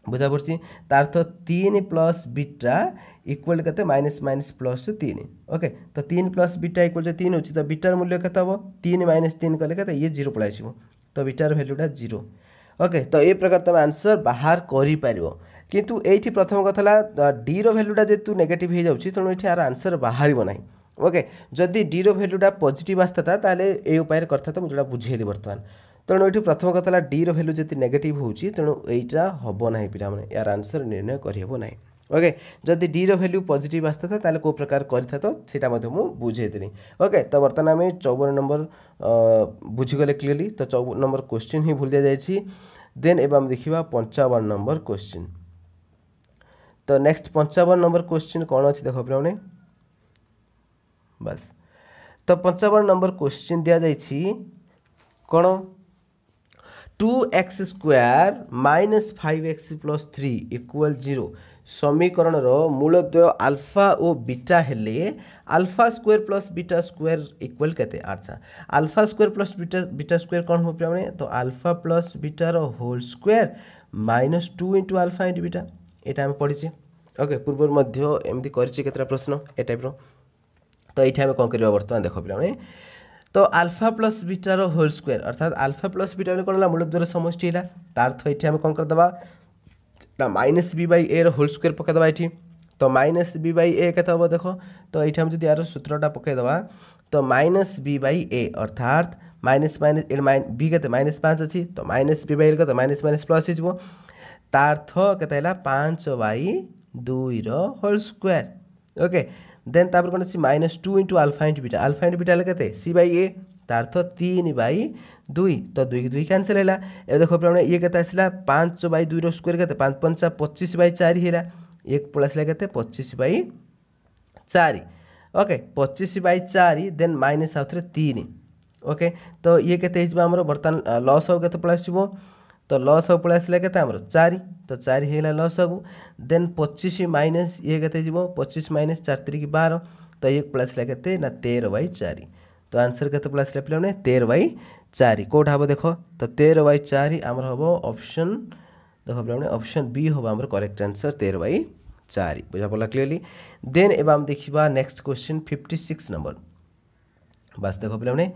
S1: बुझा पड़ी तार तो 3 प्लस बीटा इक्वल के माइनस माइनस प्लस 3 ओके तो 3 प्लस बीटा इक्वल 3 हो तो बीटार मूल्य के 3 माइनस 3 कले के ये 0 पलि आसो तो बीटार भैल्यूटा 0 ओके तो ये प्रकार तुम आंसर बाहर कर किंतु ये प्रथम कथा डी रो भैल्यूटा जेतु नेगेटिव हो जाऊँगी तेणु ये यार आंसर बाहर ना ओके जदि डी रो भैल्यूटा पॉजिटिव आसता ताले ए उपाय करता मुझे बुझेली बर्तमान तेणु ये प्रथम कथा डी रो भैल्यू जब नेगेटिव होची तेणु यहाँ हम ना पे यार आंसर निर्णय करहब ना ओके जदि डी रो भैल्यू पॉजिटिव आसता ताले को प्रकार करता तो सीटा मुझे बुझेदी ओके तो बर्तमान आम 54 नंबर बुझीगले क्लीयरली तो 54 नंबर क्वेश्चन ही भूल जाए देन एवं देखा 55 नंबर क्वेश्चन तो नेक्स्ट 55 नंबर क्वेश्चन कौन अच्छी देख पे बस तो 55 नंबर क्वेश्चन दि जाइए कौन 2x² minus 5x plus 3 equal 0 समीकरण मूलद्वय आल्फा और बीटा हेले alpha square plus beta square equal केते अच्छा alpha square plus beta square कौन हो पे तो आल्फा प्लस बीटार whole square -2 into alpha into beta ये आम पढ़ी ओके पूर्व एमती कर प्रश्न ए टाइप तो ये आम कौन करवा बर्तमान देख पे तो आल्फा प्लस बीटार होल स्क्वायर अर्थात आल्फा प्लस बीटा कौन है मूलद्वयर समष्टि है तार अर्थ ये आम कौन करदे ना minus B by a whole square पकईदे ये तो माइनस बी बाई ए के हम देख तो ये हम यार सूत्रटा पकईदे तो माइनस बी बाई ए अर्थात माइनस माइनस बी के -5 अच्छी तो माइनस बी बाई के माइनस माइनस प्लस हो तार्थ के 5/2 होल स्क्वायर ओके देन तापर कौन अच्छी -2 इंटू आल्फा इंटू बीटा के सी बाई ए तार्थ 3/2 तो 2 2 कैनसल है ये देख पे ये के आसला 5/2 स्क्वायर के 5 5 25/4 है एक पड़ा आसला के 25/4 ओके 25/4 देन माइनस आउ थे 3 ओके तो ये के बर्तमान लस हो के पड़ा आसो तो लस हो पड़ा आसला के 4 तो 4 है लस हो देन 25 माइनस ये के 25 माइनस 4 3 12 तो ये पड़ा आसला के ना 13/4 तो आंसर के पड़ा आसला पे 13/4 कौट हम देख तो 13/4 आमर हम ऑप्शन देख पे ऑप्शन बी हम आमर करेक्ट आंसर 13/4 बुझा पड़ा क्लीयरली देन एवं देखा नेक्स्ट क्वेश्चन 56 नंबर बस देख पे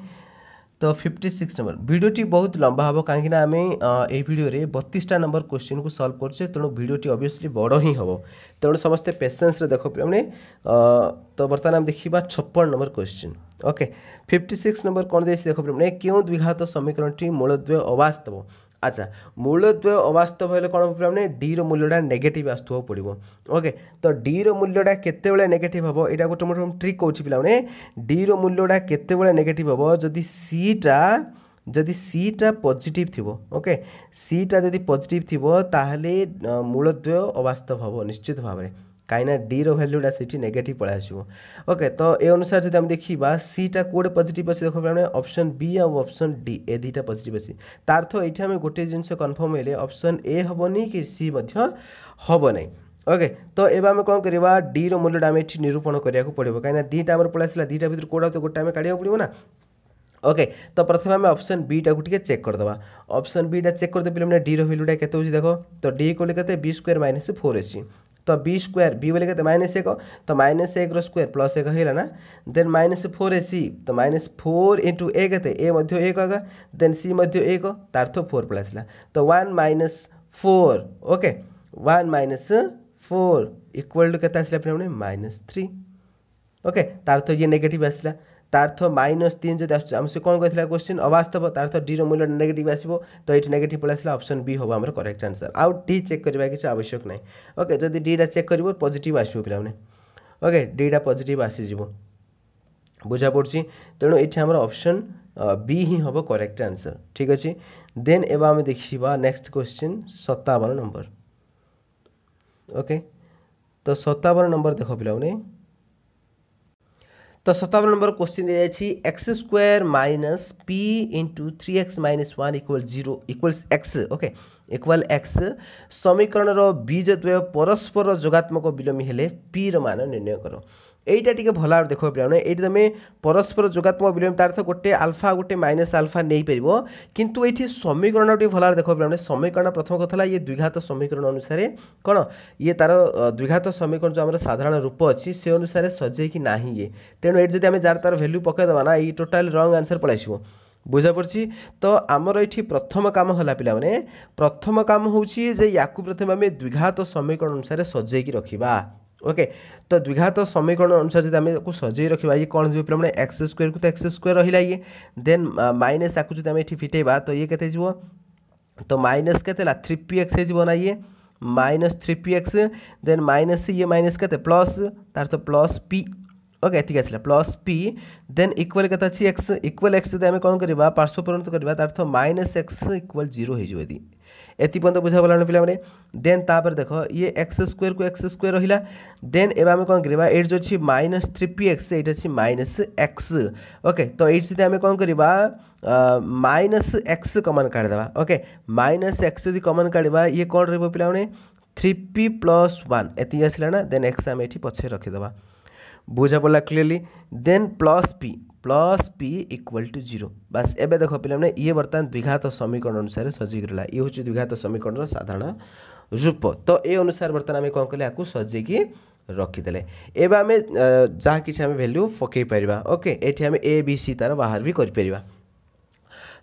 S1: तो 56 नंबर भिडियोटी बहुत लंबा हम कहीं आम ये भिडियो 32टा नंबर क्वेश्चन को सॉल्व करछे तेणु भिडियोटी ऑब्वियसली बड़ ही हम तेणु समस्ते पेशेंस देख पे तो बर्तमान आम देखा 56 नंबर क्वेश्चन ओके 56 नंबर कौन देख पे क्यों द्विघात समीकरण मूलद्वय अवास्तव अच्छा मूलद्वय अवास्तव हेल्ले कौन पे डी रूल्यटा नेगेटिव आसुव पड़ो ओके तो डी रूल्यटा केते नेगेटिव हम यहाँ गोटे मोटे ट्रिक कौच पे डी रूल्यटा केते नेगेटिव हम जदि सीटा पॉजिटिव थी ओके सीटा जदि पॉजिटिव थी ताहले मूलद्वय अवास्तव हम निश्चित भाव में कहीं डी भैल्यूटा से नेगेटिव पलि आसो ओके तो ये अनुसार जब देखा सीटा कौटे पॉजिटिव अच्छे देख पे ऑप्शन बी और ऑप्शन डी ए दुटा पॉजिटिव अच्छी तार्थ ये आम गोटे जिनस कन्फर्म है ऑप्शन ए हेनी कि सी हम ना ओके तो ये आम कौन करवा डी रूल्यटा आम ये निरूपण करा पड़ो कहीं दुटा आम पलि आसला दुटा भर कौटा तो गोटे आम काढ़ा पड़ो ना ओके तो प्रथम आम ऑप्शन बी टा को चेक करदे ऑप्शन बी टा चेक करदे पे डी भैल्यूटा के देख तो डी को बी स्क्वायर माइनस 4ac तो बी स्क्वायर बी बोले के -1 तो -1 स्क्वायर प्लस 1 है ना देन -4ac तो -4 इंटू ए के ए मध्य 1 आएगा देन सी मध्य 1 तार्थ 4 पलि आसला तो 1 - 4 ओके 1 - 4 इक्वल टू के आसला -3 ओके तार्थ ये नेगेटिव आसला तार्थ -3 जब आम से कौन कहला क्वेश्चन अवास्तव तार्थ डी मूल्य नेगेटिव आसो तो ये नेगेटिव पलि आसला ऑप्शन बी हम आम करेक्ट आंसर आउ डी चेक करवा किसी आवश्यक ना ओके जदि डी चेक कर पॉजिटिव आसो पे ओके डी पॉजिटिव आसीज बुझा पड़ी तेणु ये आम ऑप्शन बी ही हम करेक्ट आंसर ठीक अच्छे देन एवं आम देखा नेक्स्ट क्वेश्चन 57 नंबर ओके तो 57 नंबर देख पे तो 57 नंबर क्वेश्चन दिया x square minus P into 3x - 1 equal 0 equals x okay equal x समीकरण बीजद्वय परस्पर जोगात्मक विलोमी हेले पी मान निर्णय कर এইটা টিকে ভাল ভাবে দেখো পিলাମାନେ এইটি তুমি পরস্পর যোগাত্মক বিলোম তার অর্থ গোটে আলফা গোটে মাইনাস আলফা নেই পারিব কিন্তু এইটি সমীকরণ টি ভাল ভাবে দেখো পিলাମାନେ সমীকরণ প্রথম কথা হলা ये द्विघात समीकरण अनुसार कोन ये तार द्विघात समीकरण जो हमर साधारण रूप अछि से अनुसार सजे कि नाही ये तेणु एट जदि हमें जार तार वैल्यू पके दबा ना ये टोटल रॉन्ग आंसर पळाइसिबो बुझा पड़ी तो आमर ये प्रथम काम है पे प्रथम काम हूँ जे या प्रथम आम द्विघात समीकरण अनुसार सजेकी रखा ओके तो द्विघात समीकरण अनुसार जब आम सजे रखा ये कौन जो पे एक्स स्क्वायर को तो एक्स स्क्वायर रहा ये देन माइनस आपको जो आम ये फिटेबा तो ये के तो माइनस के 3px हो ना ये -3px देन माइनस ये माइनस के प्लस तार तो प्लस पी ओके एतिक आसला प्लस पी देन इक्वल के अच्छी एक्स इक्वल एक्स जब आम कौन करवा पार्श्व परिणत करवा तार तो -x इक्वल 0 हो एति पर्यंत बुझा गलानी पे देन तापर देख ये एक्स स्क्वायर को एक्स स्क्वायर रहा देन एवं आम कौन करवा एट जो अच्छी -3px ये अच्छी -x ओके तो ये से आम कौन करवा -x कमन काढ़ीदे ओके -x यदि कमन काढ़ा ये कौन रहा पे 3p + 1 एति आसला ना देन x आम ये पछे रखिदेवा बुझा पड़ा clearly then plus P equal to 0 बस एबे देखो पे ये बर्तमान द्विघात समीकरण अनुसार सजीगला ये हूँ द्विघात समीकरण साधारण रूप तो ये अनुसार बर्तमान आम कौन कले आपको सजेकी रखीदे एवं आम जहाँ कि भैल्यू पकई पार ओके ये आम ए बी सी तार बाहर भी कर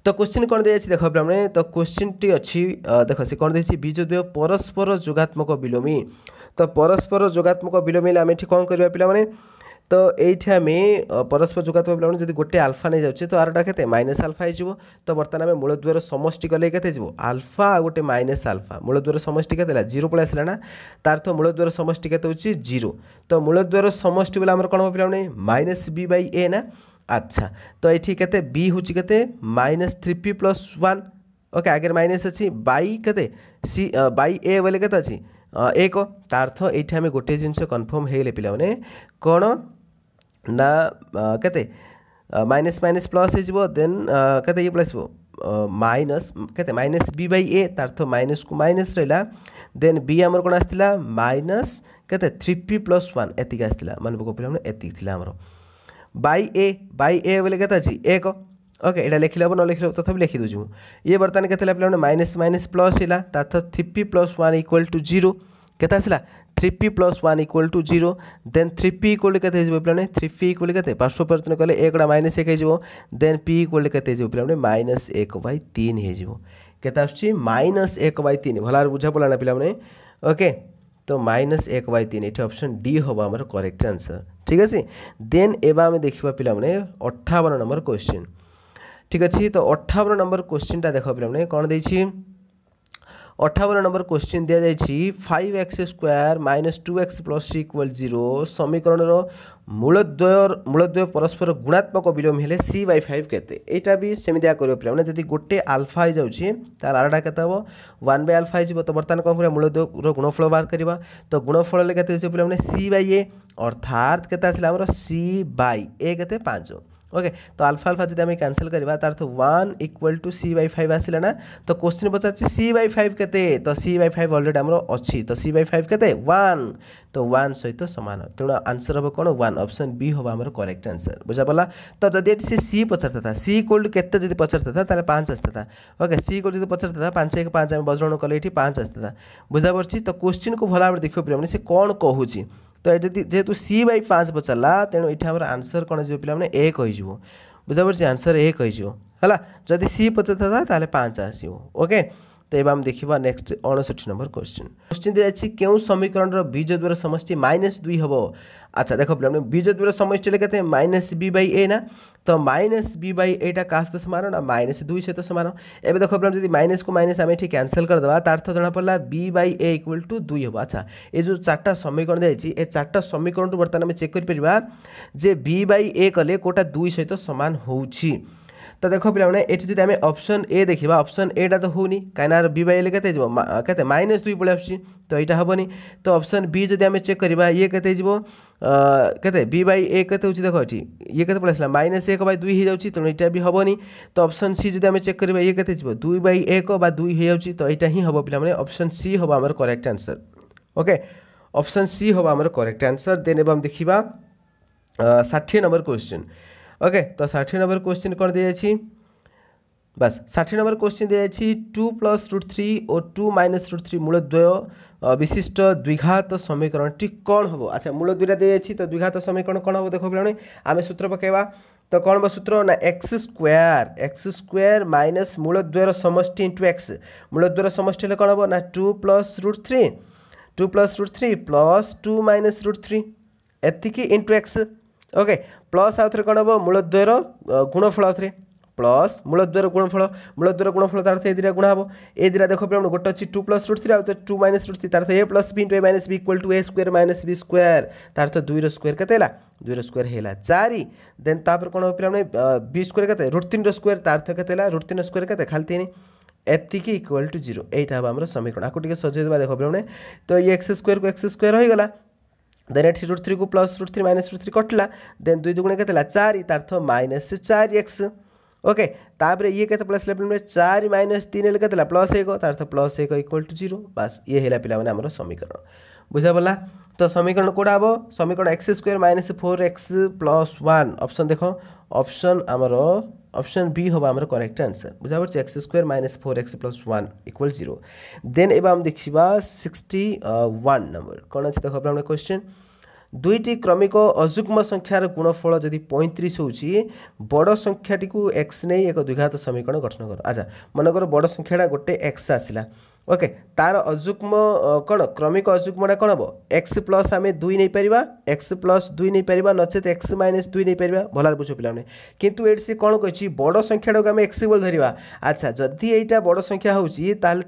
S1: तो क्वेश्चन कौन दिया देख पे तो क्वेश्चन टी अच्छी देख से कौन देखिए बीजद्वय परस्पर जोगात्मक विलोमी तो परस्पर जोगात्मक विलोमी आम ये कौन करवा पे तो ये आम परस्पर जोगात्मक विलोमी जब गोटे आल्फा नहीं जाऊँ तो आरटा के माइनस आल्फा हो तो बर्तमान आम मूलद्वयर समष्टि कले के आल्फा गोटे माइनस आल्फा मूलद्वयर समष्टि के 0 पलि आसला ना तार तो मूलद्वयर समष्टि के 0 तो मूलद्वयर समष्टि बोले आम कौन हम पे माइनस बी बाई ए ना अच्छा तो ये के बी हूँ के -3p + 1 ओके आगे माइनस अच्छी बाई के सी बाई ए बोले के अच्छी 1 तार अर्थ ये आम गोटे जिन कनफर्म हो पे कौन ना के माइनस माइनस प्लस हो देन के ये प्लस माइनस के माइनस बी बाई ए तार अर्थ माइनस को माइनस रहा देन बी आमर कौन आसला माइनस के 3p + 1 एति आसला मन पक पे एति आमर बाई ए बोले के अच्छी 1 ओके यहाँ लिखिले हम न लिखिले तथा लिखी दूँ ये बर्तमान के पे माइनस माइनस प्लस है तार 3p + 1 = 0 के 3p + 1 = 0 देन 3p इक्वल के 3p इक्वल के पार्श्व परिवर्तन कले 1 माइनस 1 हो देन p इक्वल के पे -1/3 हो केते आछी -1/3 भलार बुझा पड़ा ना पे ओके तो -1/3 ये ऑप्शन डी हम आम करेक्ट आंसर ठीक अच्छे देन एवं आम देखा पे 58 नंबर क्वेश्चन ठीक अच्छे तो 58 नंबर क्वेश्चन टा देख पे कौन दे 58 नंबर क्वेश्चन दि जाइए 5x² - 2x + c = 0 समीकरण मूलद्वय परस्पर गुणात्मक विलोम हेले c/5 केते एटा भी सेमिदिया करियो पे जदि गोटे आल्फा हो जाउछि तार आरटा केते हो 1/α हो तो बर्तमान कौन कर मूलद्वय गुणफल बाहर करवा तो गुणफल के c/a अर्थात के c/a के 5 ओके तो अल्फा अल्फा जब कैंसल करवा तार तो 1 = c/5 आसला ना तो क्वेश्चन पचार c/5 केते तो c/5 ऑलरेडी आमर अच्छी तो c/5 केते 1 तो 1 सहित सामान तेणु आंसर हम कौन 1 ऑप्शन बी हम आम करेक्ट आंसर बुझा पड़ा तो जब ये सी पचार था सी इक्वल के जब पचार था 5 आसता ओके सी इक्वल जो पचार था 5 1 5 आम बजरण कले ये 5 आसता बुझा पड़ी तो क्वेश्चन को भल भाव देखिए पे से कौन कहूँ तो जेहेतु c/5 पचारा तेणु ये आम आंसर कौन हो पे 1 हो बुझा पड़ी आंसर 1 हो जदि सी पचार था 5 आसो ओके तो ये आम देखा नेक्स्ट 59 नंबर क्वेश्चन दिया क्यों समीकरण बीजद्वयर समष्टि -2 हम अच्छा देखो पे बीजद्वयर समष्टि के -b/a ना तो -b/a क्या सहित सामान ना -2 सहित सामान एवं देखो पे जब माइनस को माइनस आम ये कैंसल करदे तार अर्थ जना पड़ा b/a = 2 हम अच्छा ये जो 4टा समीकरण दिखाई ये 4टा समीकरण बर्तमान आम चेक कर जे b/a कले कोटा 2 सहित सामान होउछि तो देखो पे ये जब आम ऑप्शन ए देखा ऑप्शन एटा तो होनी कहीं b/a के -2 पड़े आस तो यहाँ हेनी तो ऑप्शन बी जब आम चेक करवा ये के b/a के देखो ये के पड़े आसला -1/2 हो जाऊँगी तेणु यहाँ भी हेनी तो ऑप्शन सी जब आम चेक करवा ये के 2/1/2 हो जाऊँगी तो यहाँ ही हम पे ऑप्शन सी हम आम correct answer okay option C हम आम करेक्ट आंसर देन एवं देखा 60 नंबर क्वेश्चन ओके तो 60 नंबर क्वेश्चन कौन दी जाइए बस 60 नंबर क्वेश्चन दी जाइए 2 + √3 और 2 - √3 मूलद्वय विशिष्ट द्विघात समीकरण टी कौन हम अच्छा मूलद्वयटा दी जाइए तो द्विघात समीकरण कौन हम देखो पे आम सूत्र पकेवा तो कौन बा सूत्र ना x² - मूलद्वयर समष्टि * x मूलद्वयर समष्टि कौन हम ना 2 + √3 + 2 - √3 एतिकी इंटू एक्स ओके प्लस आउ थे कौन हम मूलद्वयर गुणफल आउ थे प्लस मूलद्वयर गुणफल तार ए दुटा गुणा हम ए दुटा देख पे गोटे अच्छी 2 + √3 आउ 2 - √3 तार a + b * a - b = a² - b² तार तो 2 स्क्वायर के 2 स्क्वायर है 4 देन तापर कौन पे b स्क्वायर के √3 तार तो के √3 स्क्वायर के खाली 3 एतिकी इक्वल टू 0 यहाँ हम समीकरण आपको सजेदेवा देख पे तो ये x² को x² हो गला देन एटी √3 को +√3 - √3 कटला देन 2 × 2 = 4 तार अर्थ -4x ओके तापर ये केते प्लस पिला 4 माइनस 3 हेले केते प्लस 1 तार अर्थ प्लस 1 इक्वल टू 0 बस ये हेला पिला माने हमर समीकरण बुझा पड़ला। तो समीकरण कोडा हबो समीकरण x square minus 4x plus 1 option देखो ऑप्शन हमर ऑप्शन बी होबा हमर करेक्ट आंसर बुझा पड़छ x square minus 4x plus 1 equal 0। Then एबा हम देखिबा 61 नंबर कोन अछि देखो हमर क्वेश्चन दुईटी क्रमिक अजुग्म संख्यार गुणफल जदि 35 होची बड़ संख्याटी को x नै एक द्विघात समीकरण गठन कर। अच्छा मनकर बड़ संख्याटा गोटे x आसिला ओके तार अजुग्म कौन क्रमिक अजुग्मटा कौन हम एक्स प्लस आम 2 नहीं पारिबा एक्स प्लस 2 नहीं पारिबा नचेत एक्स माइनस 2 नहीं पारिबा भल बुझ पे किंतु ये सी कौन कही बड़ संख्याटा को आम एक्स बोल धरिबा। अच्छा जदि एटा बड़ संख्या होची तार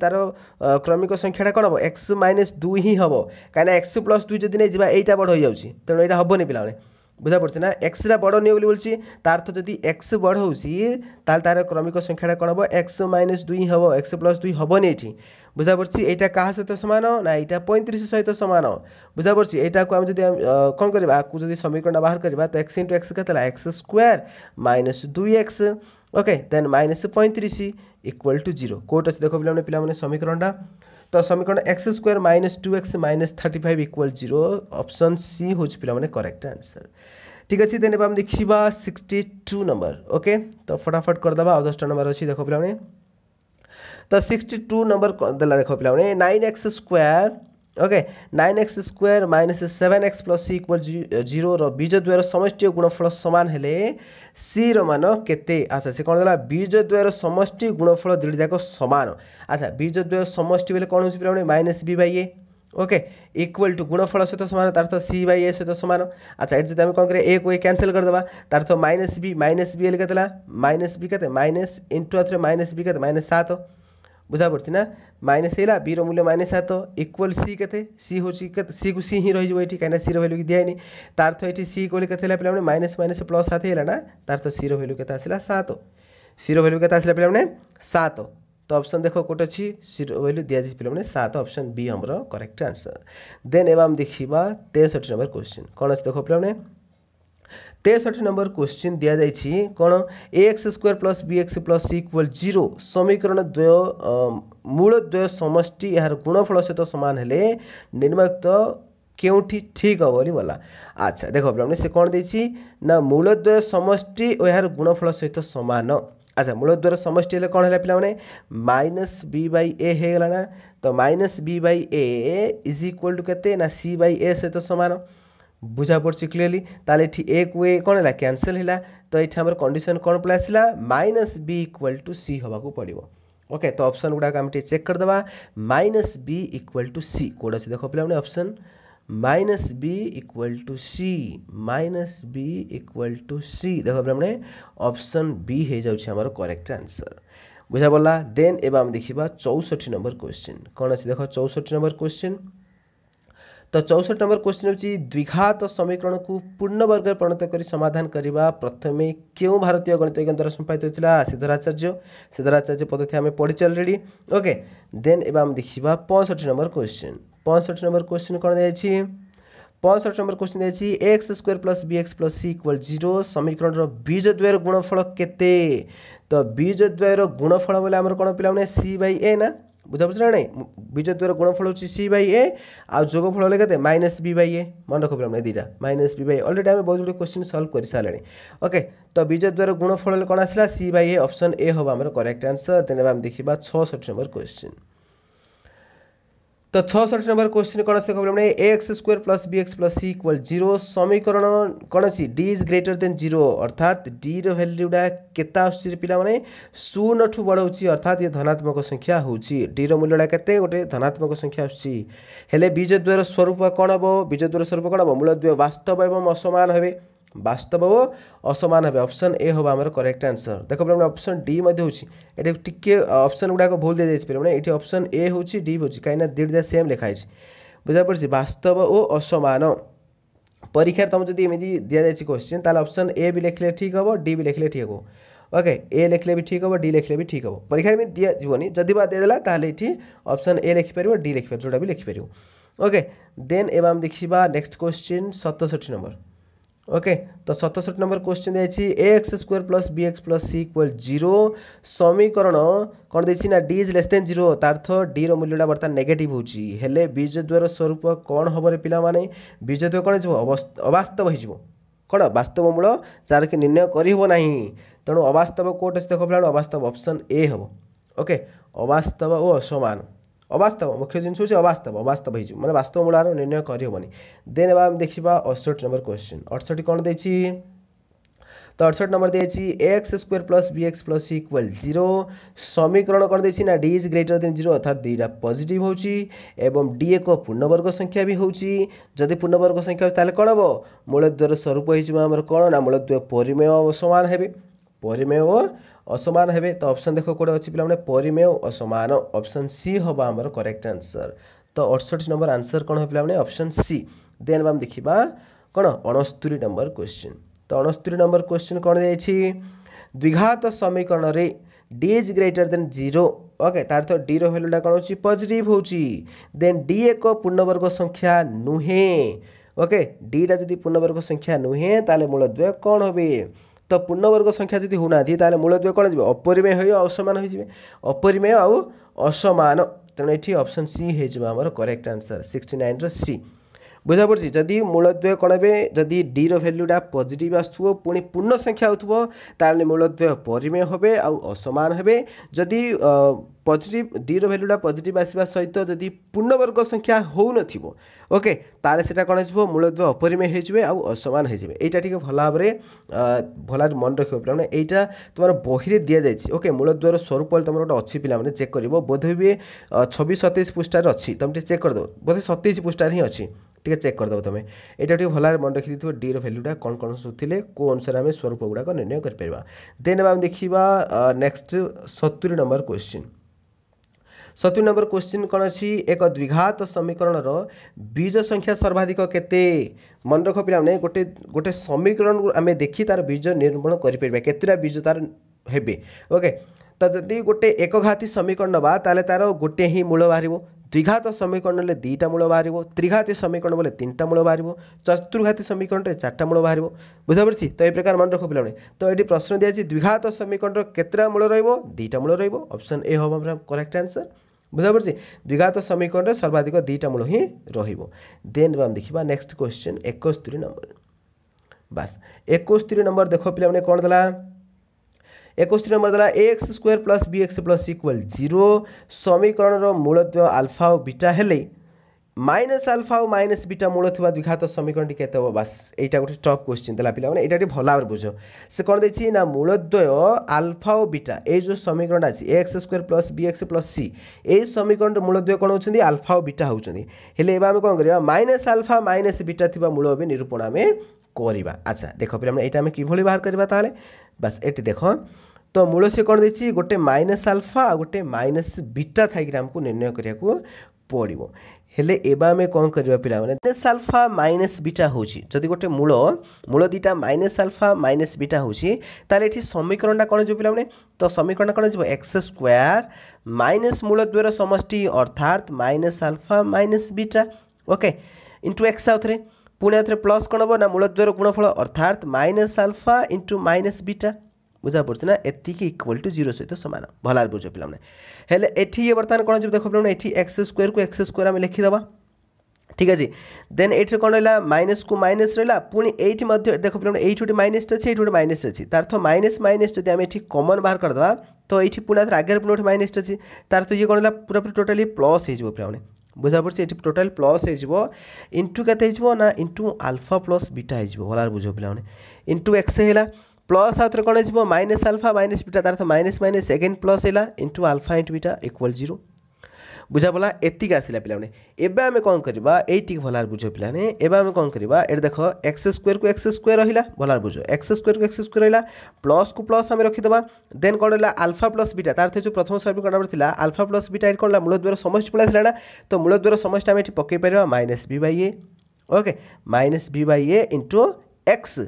S1: क्रमिक संख्याटा कौन हम एक्स माइनस 2 ही हम कहीं एक्स प्लस 2 जदि नहीं जावा एटा बड़ हो जाउची तेणु एटा हबनी पिला बुझा पड़े ना एक्सटा बड़ नहीं बोली तार अर्थ जदि एक्स बड़ होची तार क्रमिक संख्याटा कौन हम एक्स माइनस 2 हम एक्स प्लस 2 हबनी ये बुझा पड़ी यहाँ क्या सहित सामान ना यहाँ 35 सहित सामान बुझा पड़ी यहाँ को आम जब कौन करवा आपको जब समीकरण बाहर करवा तो एक्स इंटू एक्स के x square minus 2x okay then minus 35 equal to 0 कोट अच्छे देखो पे समीकरणटा तो समीकरण x square minus 2x minus 35 equal 0 option C हूँ पे करेक्ट आंसर ठीक अच्छे। देन आम देखा 62 नंबर ओके तो फटाफट करदे आ 10 नंबर अच्छी देखो पे तो 62 नंबर देला देखो पे 9x square okay 9x square minus 7x plus c equal 0 बीजद्वयर समष्टि गुणफल सामान हेले सी मान केते। अच्छा से कौन देला बीजद्वयर समष्टि गुणफल दुईट जाक सामान। अच्छा बीजद्वय समष्टि बेले कौन हो पे minus B by A okay equal to गुणफल सहित सामान तार अर्थ सी बाई ए सहित सामान। अच्छा ये जब कौन करें ए को ए कैंसिल करदेवा तार अर्थ माइनस बी हेल्ले के माइनस बी के minus into Athare minus B के माइनस 7 बुझा पड़ी ना माइनस है बी मूल्य माइनस 7 इक्वल सी के सी हूँ सी को सी ही रही ये कहीं सी भैल्यू दिखाई तार अर्थ ये सी को पे माइनस माइनस प्लस 7 है ना तार अर्थ सी भैल्यू के 7 सी भैल्यू के पे 7 तो ऑप्शन देखो कोट अच्छी सी भैल्यू दिखाई पे 7 ऑप्शन बी हमर करेक्ट आंसर। देन एवं देखा 63 नंबर क्वेश्चन कौन अच्छे देखो पे 63 नंबर क्वेश्चन दि जाइए कौन a x square plus B x plus c equal 0 समीकरण द्वय मूल द्वय समष्टि यार गुणफल सहित सामान हेले निर्णयुक्त केउठी ठीक हम बोली बोला। अच्छा देखो पे से कौन देछि ना मूलद्वय समष्टि और यार गुणफल सहित सामान। अच्छा मूलद्वयर समष्टि हेले कौन है पे माइनस बी बाई ए होगला ना तो minus B by A is equal to के ना सी बाई ए सहित सामान बुझा पड़ी क्लीयरली ताले ए को ए कौन है कैंसल है तो ये आम कंडीशन कौन पे आसला minus b equal to c हवा पड़ो ओके तो ऑप्शन गुड़ाक आम चेक करदे minus b equal to c कौन अच्छे देखो पे option minus b equal to c minus b equal to c देखो पे ऑप्शन बी हो जाए करेक्ट आंसर बुझा पड़ा। देन एवं देखा 64 नंबर क्वेश्चन कौन अच्छे देखो 64 नंबर क्वेश्चन तो 64 नंबर क्वेश्चन होची द्विघात समीकरण को पूर्ण वर्ग परिणत कर समाधान करने प्रथमे क्यों भारतीय गणितज्ञ द्वारा संपादित होता सिद्धराचार्य पद्धति आम पढ़ी अलरेडी ओके। देन एवं देखा 65 नंबर क्वेश्चन 65 नंबर क्वेश्चन कौन दिया 65 नंबर क्वेश्चन दिया x square plus B x plus c equal 0 समीकरण बीजद्वयर गुणफल केते तो बीजद्वयर गुणफल बोले आम कौन पे सी बाई ए ना बुझा पड़ा ना नहीं बीजद्वयर गुणफल हो सी बाई ए आ जोगफल के माइनस बी बाई ए मन रख पे दीटा माइनस बी बाई अलरेडी आम बहुत गुड क्वेश्चन सल्व कर सारे ओके तो बीजद्वयर गुणफल कौन आसला सी बाई ए ऑप्शन ए हम आम करेक्ट आंसर। देन आम देखा 66 नंबर क्वेश्चन तो 66 नंबर क्वेश्चन कौन अच्छे कहते हैं x square plus B x plus c equal 0 समीकरण कौन अच्छी डी इज ग्रेटर देन 0 अर्थात डी रैल्यूटा केता आसुची पिला माने 0 ठू बड़ होची अर्थात ये धनात्मक संख्या होची डी रो मूल्यटा केते गोटे धनात्मक संख्या आसुची हेले बीजद्वयर स्वरूप कौन हम बीजद्वयर स्वरूप कौन हम मूलद्वय वास्तव एवं असमान हेबे वास्तव और असमान हे ऑप्शन ए हम आम करेक्ट आंसर देखो पे ऑप्शन डी ये टिके ऑप्शन गुड़ाक भूल दे जाए ये ऑप्शन ए हूँ डी हूँ कहीं दुईटा सेम लिखाई बुझा पड़ी वास्तव और असमान परीक्षा तुम जब एमती दि जाए क्वेश्चन ताल ऑप्शन ए भी लिखले ठीक हम डी भी लिखले ठीक हम ओके ए लिखले भी ठीक हम डी लिखले भी ठीक हम परीक्षा में दिजानी जदि बा देदेला ये ऑप्शन ए लिखिपर डी लिखिपर जोटा भी लिखिपर ओके। देन एवं देखा नेक्स्ट क्वेश्चन 67 नंबर ओके तो 67 नंबर क्वेश्चन देखिए a x square plus B x plus c equal 0 समीकरण कौन देखिए ना डी इज लेस देन 0 तार्थ डी रो मूल्यटा बर्तमान नेगेटिव होची हेले बीजद्वयर स्वरूप कौन हम रे पिला माने बीजद्वय कौन हो अवास्तव हो कौन वास्तव मूल जार कि निर्णय करहब ना तेणु अवास्तव कोट अच्छे देख पिला अवास्तव ऑप्शन ए हम ओके अवास्तव और असमान अवास्तव मुख्य जिन हूँ अवास्तव अवास्तव हो मैंने वास्तव मूलार निर्णय करहबनी देन एवं देखा 68 नंबर क्वेश्चन 68 कौन देखी तो 68 नंबर देखी x square plus B x plus c equal 0 समीकरण कौन देखी ना डी इज ग्रेटर देन 0 अर्थात दुईटा पॉजिटिव होची एवं डी एक पूर्णवर्ग संख्या भी होची जदि पूर्णवर्ग संख्या ताले कौन हम मूलद्वयर स्वरूप होमर कौन ना मूलद्वय परिमेय असमान हेबे परिमेय असमान हेबे तो ऑप्शन देखो कोड़े अच्छी पे परिमेय असमान ऑप्शन सी हम आमर करेक्ट आंसर तो 68 नंबर आंसर कौन है पे ऑप्शन सी देन हम देखा कौन 69 नंबर क्वेश्चन तो 69 नंबर क्वेश्चन कौन जाइए द्विघात समीकरण रे D is greater than 0 okay तार तो डी रो वैल्यूटा कौन हो पॉजिटिव होची देन डी एक पूर्णवर्ग संख्या नुहे ओके डीटा जदि पूर्णवर्ग संख्या नुहे ताले मूलद्वय कौन होबे तो पूर्णवर्ग संख्या जब होना ताले मूलद्वय कौन हो अपरिमेय हो असमान हो अपरिमेय आउ असमान तेणु ये ऑप्शन सी होमर करेक्ट आंसर 69 रो सी बुझा पड़ी जदि मूलद्वय कौन हे जदि डी रो वैल्यूटा पॉजिटिव आसुव पुणी पूर्ण संख्या होथुव ताले मूलद्वय परिमेय होबे आउ असमान हेबे जदि पॉजिटिव डी रो वैल्यूटा पॉजिटिव आसवा सहित जदि पूर्णवर्ग संख्या हो नथिबो ओके ताले सेटा कौन हो मूलद्वय अपरिमेय होइजिबे आउ असमान होइजिबे एटा ठीक भल भाव भल मन रखिबो पिला माने एटा तुमार बही रे दिया जायछि ओके मूलद्वयर स्वरूप तुम गोटे अच्छी पिला माने चेक करिवो बोधे भी 26-27 पृष्ठार अच्छी तुम चेक कर दो बोधे 27 पृष्ठार ही अच्छी टे चेक करदेव तुम यहाँ भल मन रखी थी डी वैल्यूटा कौन कौन सुले कौ अनुसार आम स्वरूप गुड़ाक निर्णय कर देन आम देखा next 70 number question 70 number question कौन अच्छी एक द्विघात समीकरण बीज संख्या सर्वाधिक केते मन रख पे गोटे गोटे समीकरण आम देखी तार बीज निरूपण कर बीज तार हे ओके तो जदि गोटे एकघाती समीकरण नवा ताले तार गोटे ही मूल बाहर द्विघात समीकरण ले 2टा मूल बाहर त्रिघाती समीकरण बोले 3टा मूल बाहर चतुर्घाती समीकरण में 4टा मूल बाहर बुझा पड़ी तो ये प्रकार मन रख पे तो ये प्रश्न दिया द्विघात समीकरण केतटा मूल रो2टा मूल ऑप्शन ए हम करेक्ट आंसर बुझा पड़ी द्विघात समीकरण सर्वाधिक 2टा मूल ही देन आम देखा नेक्स्ट क्वेश्चन 71 नंबर बास 71 नंबर देख पे कौन देला 71 नंबर देला x square plus B x plus equal 0 समीकरण मूलद्वय आल्फा और बीटा हेले माइनस आल्फा और माइनस बीटा मूल थी द्विघात समीकरण के बास यहाँ गोटे टफ क्वेश्चन देला पिला माने यहाँ भल भाव बुझ से कौन देखिए ना मूलद्वय आल्फा और बीटा ये जो समीकरण अच्छी x square plus B x plus c ये समीकरण मूलद्वय कौन होती आल्फा और बीटा होती आम कौन करवा माइनस आल्फा माइनस बीटा थी मूल भी निरूपण आम करवा अच्छा देख पे यहाँ कि बाहर करवा ताले बस ये देख तो मूल से कौन देखिए गोटे माइनस आल्फा गोटे माइनस बीटा थी आमको निर्णय करने पड़ो हेले एवं कौन करवा पिला माइनस आल्फा माइनस बीटा होची जदि गोटे मूल मूल 2टा माइनस आल्फा माइनस बीटा होची ताले एठी समीकरणटा कौन जो पिला तो समीकरण कौन जो एक्स स्क्वायर माइनस मूलद्वयर समष्टि अर्थात minus alpha minus beta okay into x आउे पुणी आउे प्लस कौन हम ना मूलद्वयर गुणफल अर्थात minus alpha into minus beta बुझा पड़े ना एतिक इक्वल टू 0 सहित सामान भल बुझ पे हेले ये बर्तमान कौन जो देख पे ये एक्स स्क्वायर को एक्स स्क्वायर आम लिखिदेवा ठीक अच्छे देन ये कौन रहा माइनस को माइनस रहा पुणी ये देख पे ये गोटे माइनस अच्छे ये गोटे माइनस अच्छी तार तो माइनस माइनस जब आम ये कमन बाहर करदे तो ये पुणी आगे पुणी गोटे माइनस अच्छी तार तो ये कौन है पूरा टोटाली प्लस हो पे बुझा पड़े ये टोटाल प्लस हो इंटू के ना इंटू आल्फा प्लस बीटा हो भल बुझ पे इंटू एक्स है प्लस आउे कौन हो माइनस आल्फा माइनस बीटा तार तो माइनस माइनस अगेन प्लस है into alpha into beta equal 0 बुझा पड़ा एतिक आसला पे एवं आम कौन करवा ये भल बुझ पे एवं आम कौन करवा ये देख एक्स स्क्वायर को एक्स स्क्वायर रहा भल बुझ एक्स स्क्वायर को एक्स स्क्वायर रहा प्लस को प्लस आम रखीदे देन कौन रहा आल्फा प्लस बीटा तार जो प्रथम समीकरण था आल्फा प्लस बीटा कौन है मूलद्वयर समष्टि पड़ा ना तो मूलद्वयर समष्टि आम ये पकई पार minus B by A okay minus B by a into x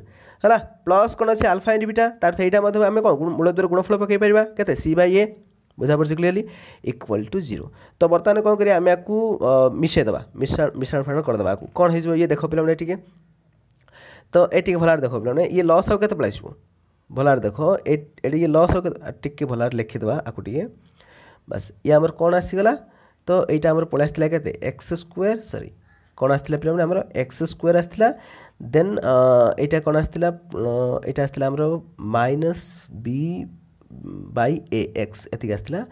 S1: है प्लस कौन अच्छे आल्फा इंटू बीटा तार तो यहाँ आम कौन मूलद्वयर गुणफल पकई पार के सी बाई ए बुझा पड़े क्लीयरली इक्वल टू 0 तो बर्तमान कौन करें आम आपको मिसेदेवा मिश्रण फाण करदे कौन हो ये देख पे टे तो ये भलार देख पे ये लस हो के पलैसो भलार देख ये लस हो टे भलार लिखिदेवा आपको टे बस ये आमर कौन आसीगला तो यहाँ आमर पलि आसला के एक्स स्क्वायर सॉरी कौन आसला पे आमर एक्स स्क्वायर आसला देन यहाँ कौन आसला यहाँ आसला आमर minus B by A x एति आसला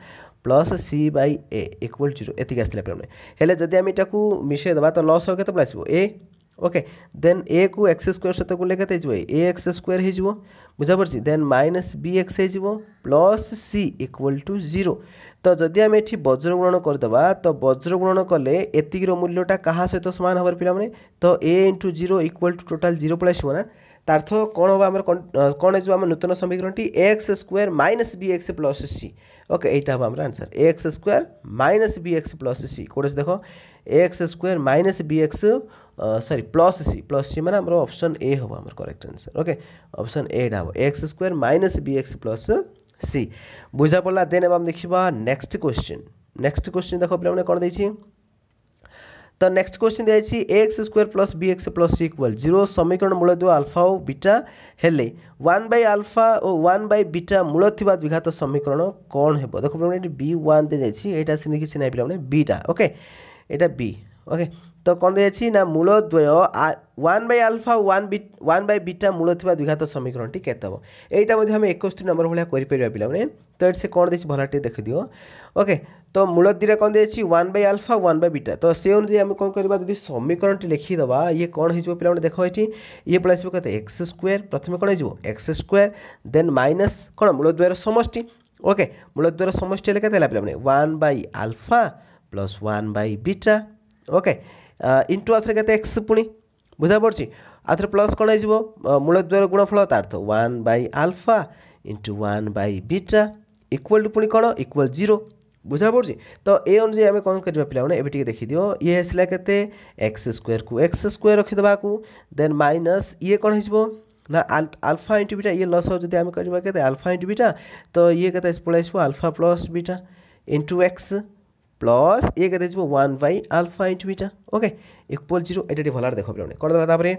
S1: plus C by A equal 0 एति आसला पे हेले जदि आम यहाँ मिसई देवा तो लस हो के पलि आसो ए ओके देन ए को एक्स स्क्वायर सहित गुणले के ए एक्स स्क्वायर हो बुझा पड़ी देन माइनस बी एक्स हो प्लस सी इक्वल टू 0 तो जदि आम ये वज्र गुणन करदे तो वज्र गुणन कले एतिकीर मूल्यटा क्या सहित सामान हमारे पे तो ए इंटू 0 इक्वल टू टोटाल 0 पलि आसो ना तार्थ कौन हम आम कौन हो नूतन समीकरण टी x square minus b x plus c okay यहाँ हम answer x square minus b x plus c कौन देख x square minus b x sorry plus c मैंने आम ऑप्शन ए हम आम correct answer okay option A हम x square minus b x plus c बुझा पड़ा देन अब देखा नेक्स्ट क्वेश्चन देख पे कौन देखिए तो नेक्स्ट क्वेश्चन दिखाई x square plus B x plus c equal 0 समीकरण मूल 2 अल्फा और बीटा हेले 1 बाय अल्फा और 1 बाय बीटा मूल थिबा द्विघात समीकरण कौन है देख पे बी 1 दे जाइए यहाँ सेमती किसी ना पे बीटा ओके यहाँ बी ओके तो कौन दिखाई ना मूल द्वय 1 बाय अल्फा 1 बाय बीटा मूल थिबा द्विघात समीकरण टी केते हम यहाँ आम 61 नंबर भाया कर पे तो ये से कौन देखिए भलाटे देख दियो ओके तो मूल दुटा कौन देखिए 1 बाय अल्फा 1 बाय बीटा तो से अनुसार आम कौन करवा जब समीकरण लिखिदेवा ये कौन हो पे देख ये पलि आसो कहते एक्स स्क्वायर प्रथम कौन हो एक्स स्क्वायर देन माइनस कौन मूल द्वयर समष्टि ओके मूल द्वयर समष्टि हेल्ले के पे 1 by alpha plus 1 by beta okay into आथरे के एक्स पुणी बुझा पड़ी आथरे प्लस कौन हो मूल द्वयर गुणफल तार तो 1 by alpha into 1 by beta equal to पुणी कौन इक्वल 0 बुझा पड़ी तो ये अनुसार आम कौन करवा पे ये देखी दियो ये आसला के एक्स स्क्वायर को एक्स स्क्वायर रखीदे को देन माइनस ये कौन हो ना अल्फा इंटू बीटा ये लस हो आम करवा अल्फा इंटू बीटा तो ये के पलि आसो alpha plus beta into x plus ये के 1 by alpha into beta okay equal 0 ये भलार देख पे कौन देला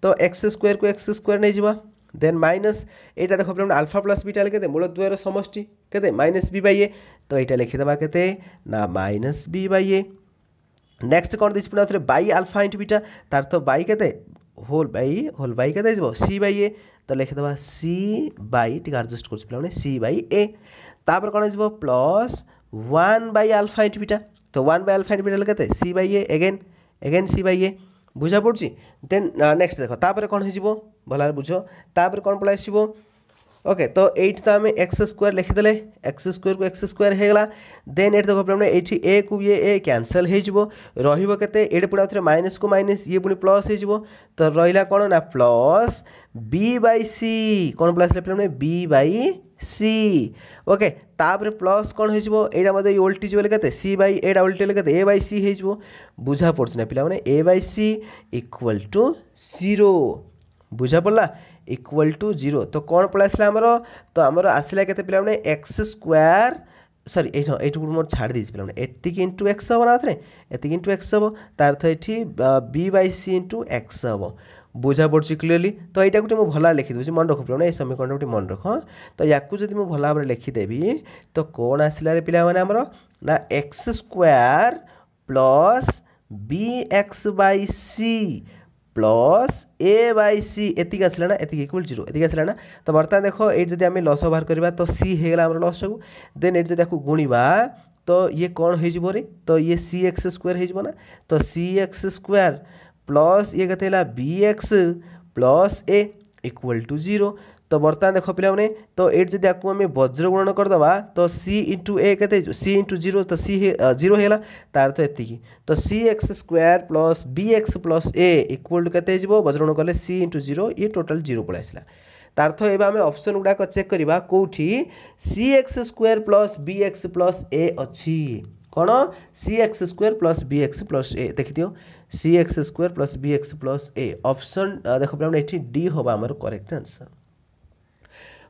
S1: तो एक्स स्क्वायर को एक्स स्क्वायर नहीं जावा देन माइनस यहाँ देख पे अल्फा प्लस बीटा के मूल द्वयर समष्टि के माइनस बी बाई ए तो यहाँ लिखिदेवा के ना minus B by A next कौन देखिए पुनः थे बाई अल्फा इंटू बीटा तार तो बाई के होल बाई के सी बाई ए तो लिखिदेवा सी बाई टी एडजस्ट कर सी बाई ए तापर कौन हो plus 1 by alpha into beta तो 1 बाय अल्फा इंटू बीटा के c by a again c by a बुझा पड़ी देन नेक्स्ट देख तापर कौन हो भलार बुझ तापर कौन पलि आसो ओके तो ये तो आम एक्स स्क्वायर लिखिदे एक्स स्क्वायर को एक्स स्क्वायर होगा देन ये देख पे ये ए को ये कैनसल हो ये पुणी आउे माइनस को माइनस ये पुणी प्लस हो तो रहा कौन ना प्लस बी बाई सी कौन प्लस पे बी बाई सी ओके तापर प्लस कौन होटा उल्टी के सी बाई एटा उल्टी के ए बाई सी हो बुझा पड़ना पे ए बाई सी इक्वल टू 0 बुझा पड़ा इक्वल टू 0 तो कौन पलि आसला आमर तो आमर आसला के पे एक्स स्क्वायर सॉरी ये मोर छाड़ दी पे एतिक इंटू एक्स हम ना एतिक इंटू एक्स हम तार अर्थ ये B by C into x हम बुझा पड़ी क्लीयरली तो यहाँ गोटे मुझे भल लिखिदे मन रख पे समीकरण गोटे मन रख तो या जब मुझे भल भाव लिखिदेवी तो कौन आसला पे आमर ना x square plus B x by c plus a by c एतिक आसला ना एतिक इक्वल 0 एतिक आसला ना तो बर्तमान देखो ये जब आम लस बाहर करवा तो सी होगा आम लस सब देन ये जब गुणवा तो ये कौन हो तो ये सी एक्स स्क्वायर हो ना तो सी एक्स स्क्वायर प्लस ये कहते B x plus A equal to 0 तो बर्तमान देख पे तो ये जब आपको आम वज्र गुणन करदे तो सी इंटू ए के सी इंटू 0 तो सी 0 होगा तार तो ये तो c x square plus B x plus A equal to के वज्र गुणन कले सी इंटू 0 ये टोटाल 0 पलि आसला तार तो ये आम ऑप्शन गुड़ाक चेक करवा कौटी c x square plus B x plus a अच्छी कौन c x square plus B x plus a देखी दियो c x square plus B x plus a option देख पे डी हम आम करेक्ट आंसर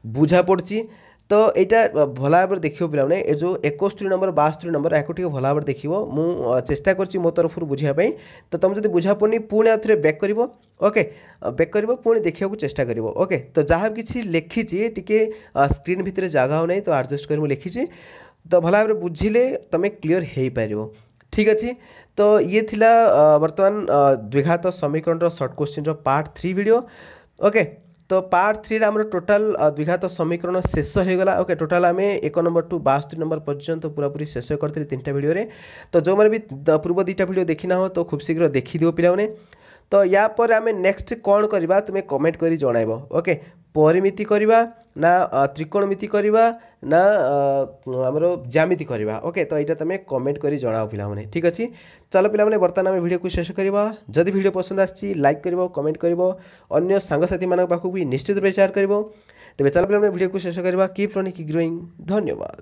S1: बुझा पड़ी तो यहाँ भल भाव देखिए पे ये जो 61 नंबर 62 नंबर या भल भाव देख मु चेष्टा कर मो तरफ बुझापी तो तुम जब बुझा पड़नी पुणी आउ थे बैक कर ओके बैक कर पुणी देखा चेष्टा कर ओके तो जहाँ किसी लिखी टी स्क्रीन भितर जगह हो नहीं तो एडजस्ट कर लिखी तो भल भाव बुझिले तुम क्लीयर हो पार ठीक अच्छे तो ये थिला वर्तमान द्विघात समीकरण short question part 3 video okay तो पार्ट 3 आम टोटाल द्विघात समीकरण शेष हो गला ओके टोटाल आम 1 नंबर टू 62 नंबर पर्यंत पूरापूरी शेष करते 3टा वीडियो तो जो मैंने भी पूर्व 2टा वीडियो देखी ना हो तो खूब शीघ्र देखीदिव पे तो या पर आम नेक्स्ट कौन करवा तुम्हें कमेंट कर जन ओके परिमिति करवा ना त्रिकोणमिति करवा ना आमर ज्यामिति करवा ओके तो यहाँ तुम कमेंट कर जनाओ पे ठीक अच्छे चलो पे बर्तमान आम वीडियो को शेष करवा जदि वीडियो पसंद आसी लाइक कर कमेंट कर अन्य सांगसाथी मान पाखक भी निश्चित रूप शेयर कर तेज चलो पे वीडियो को शेष करवा कीप रनिंग कीप ग्रोइंग धन्यवाद।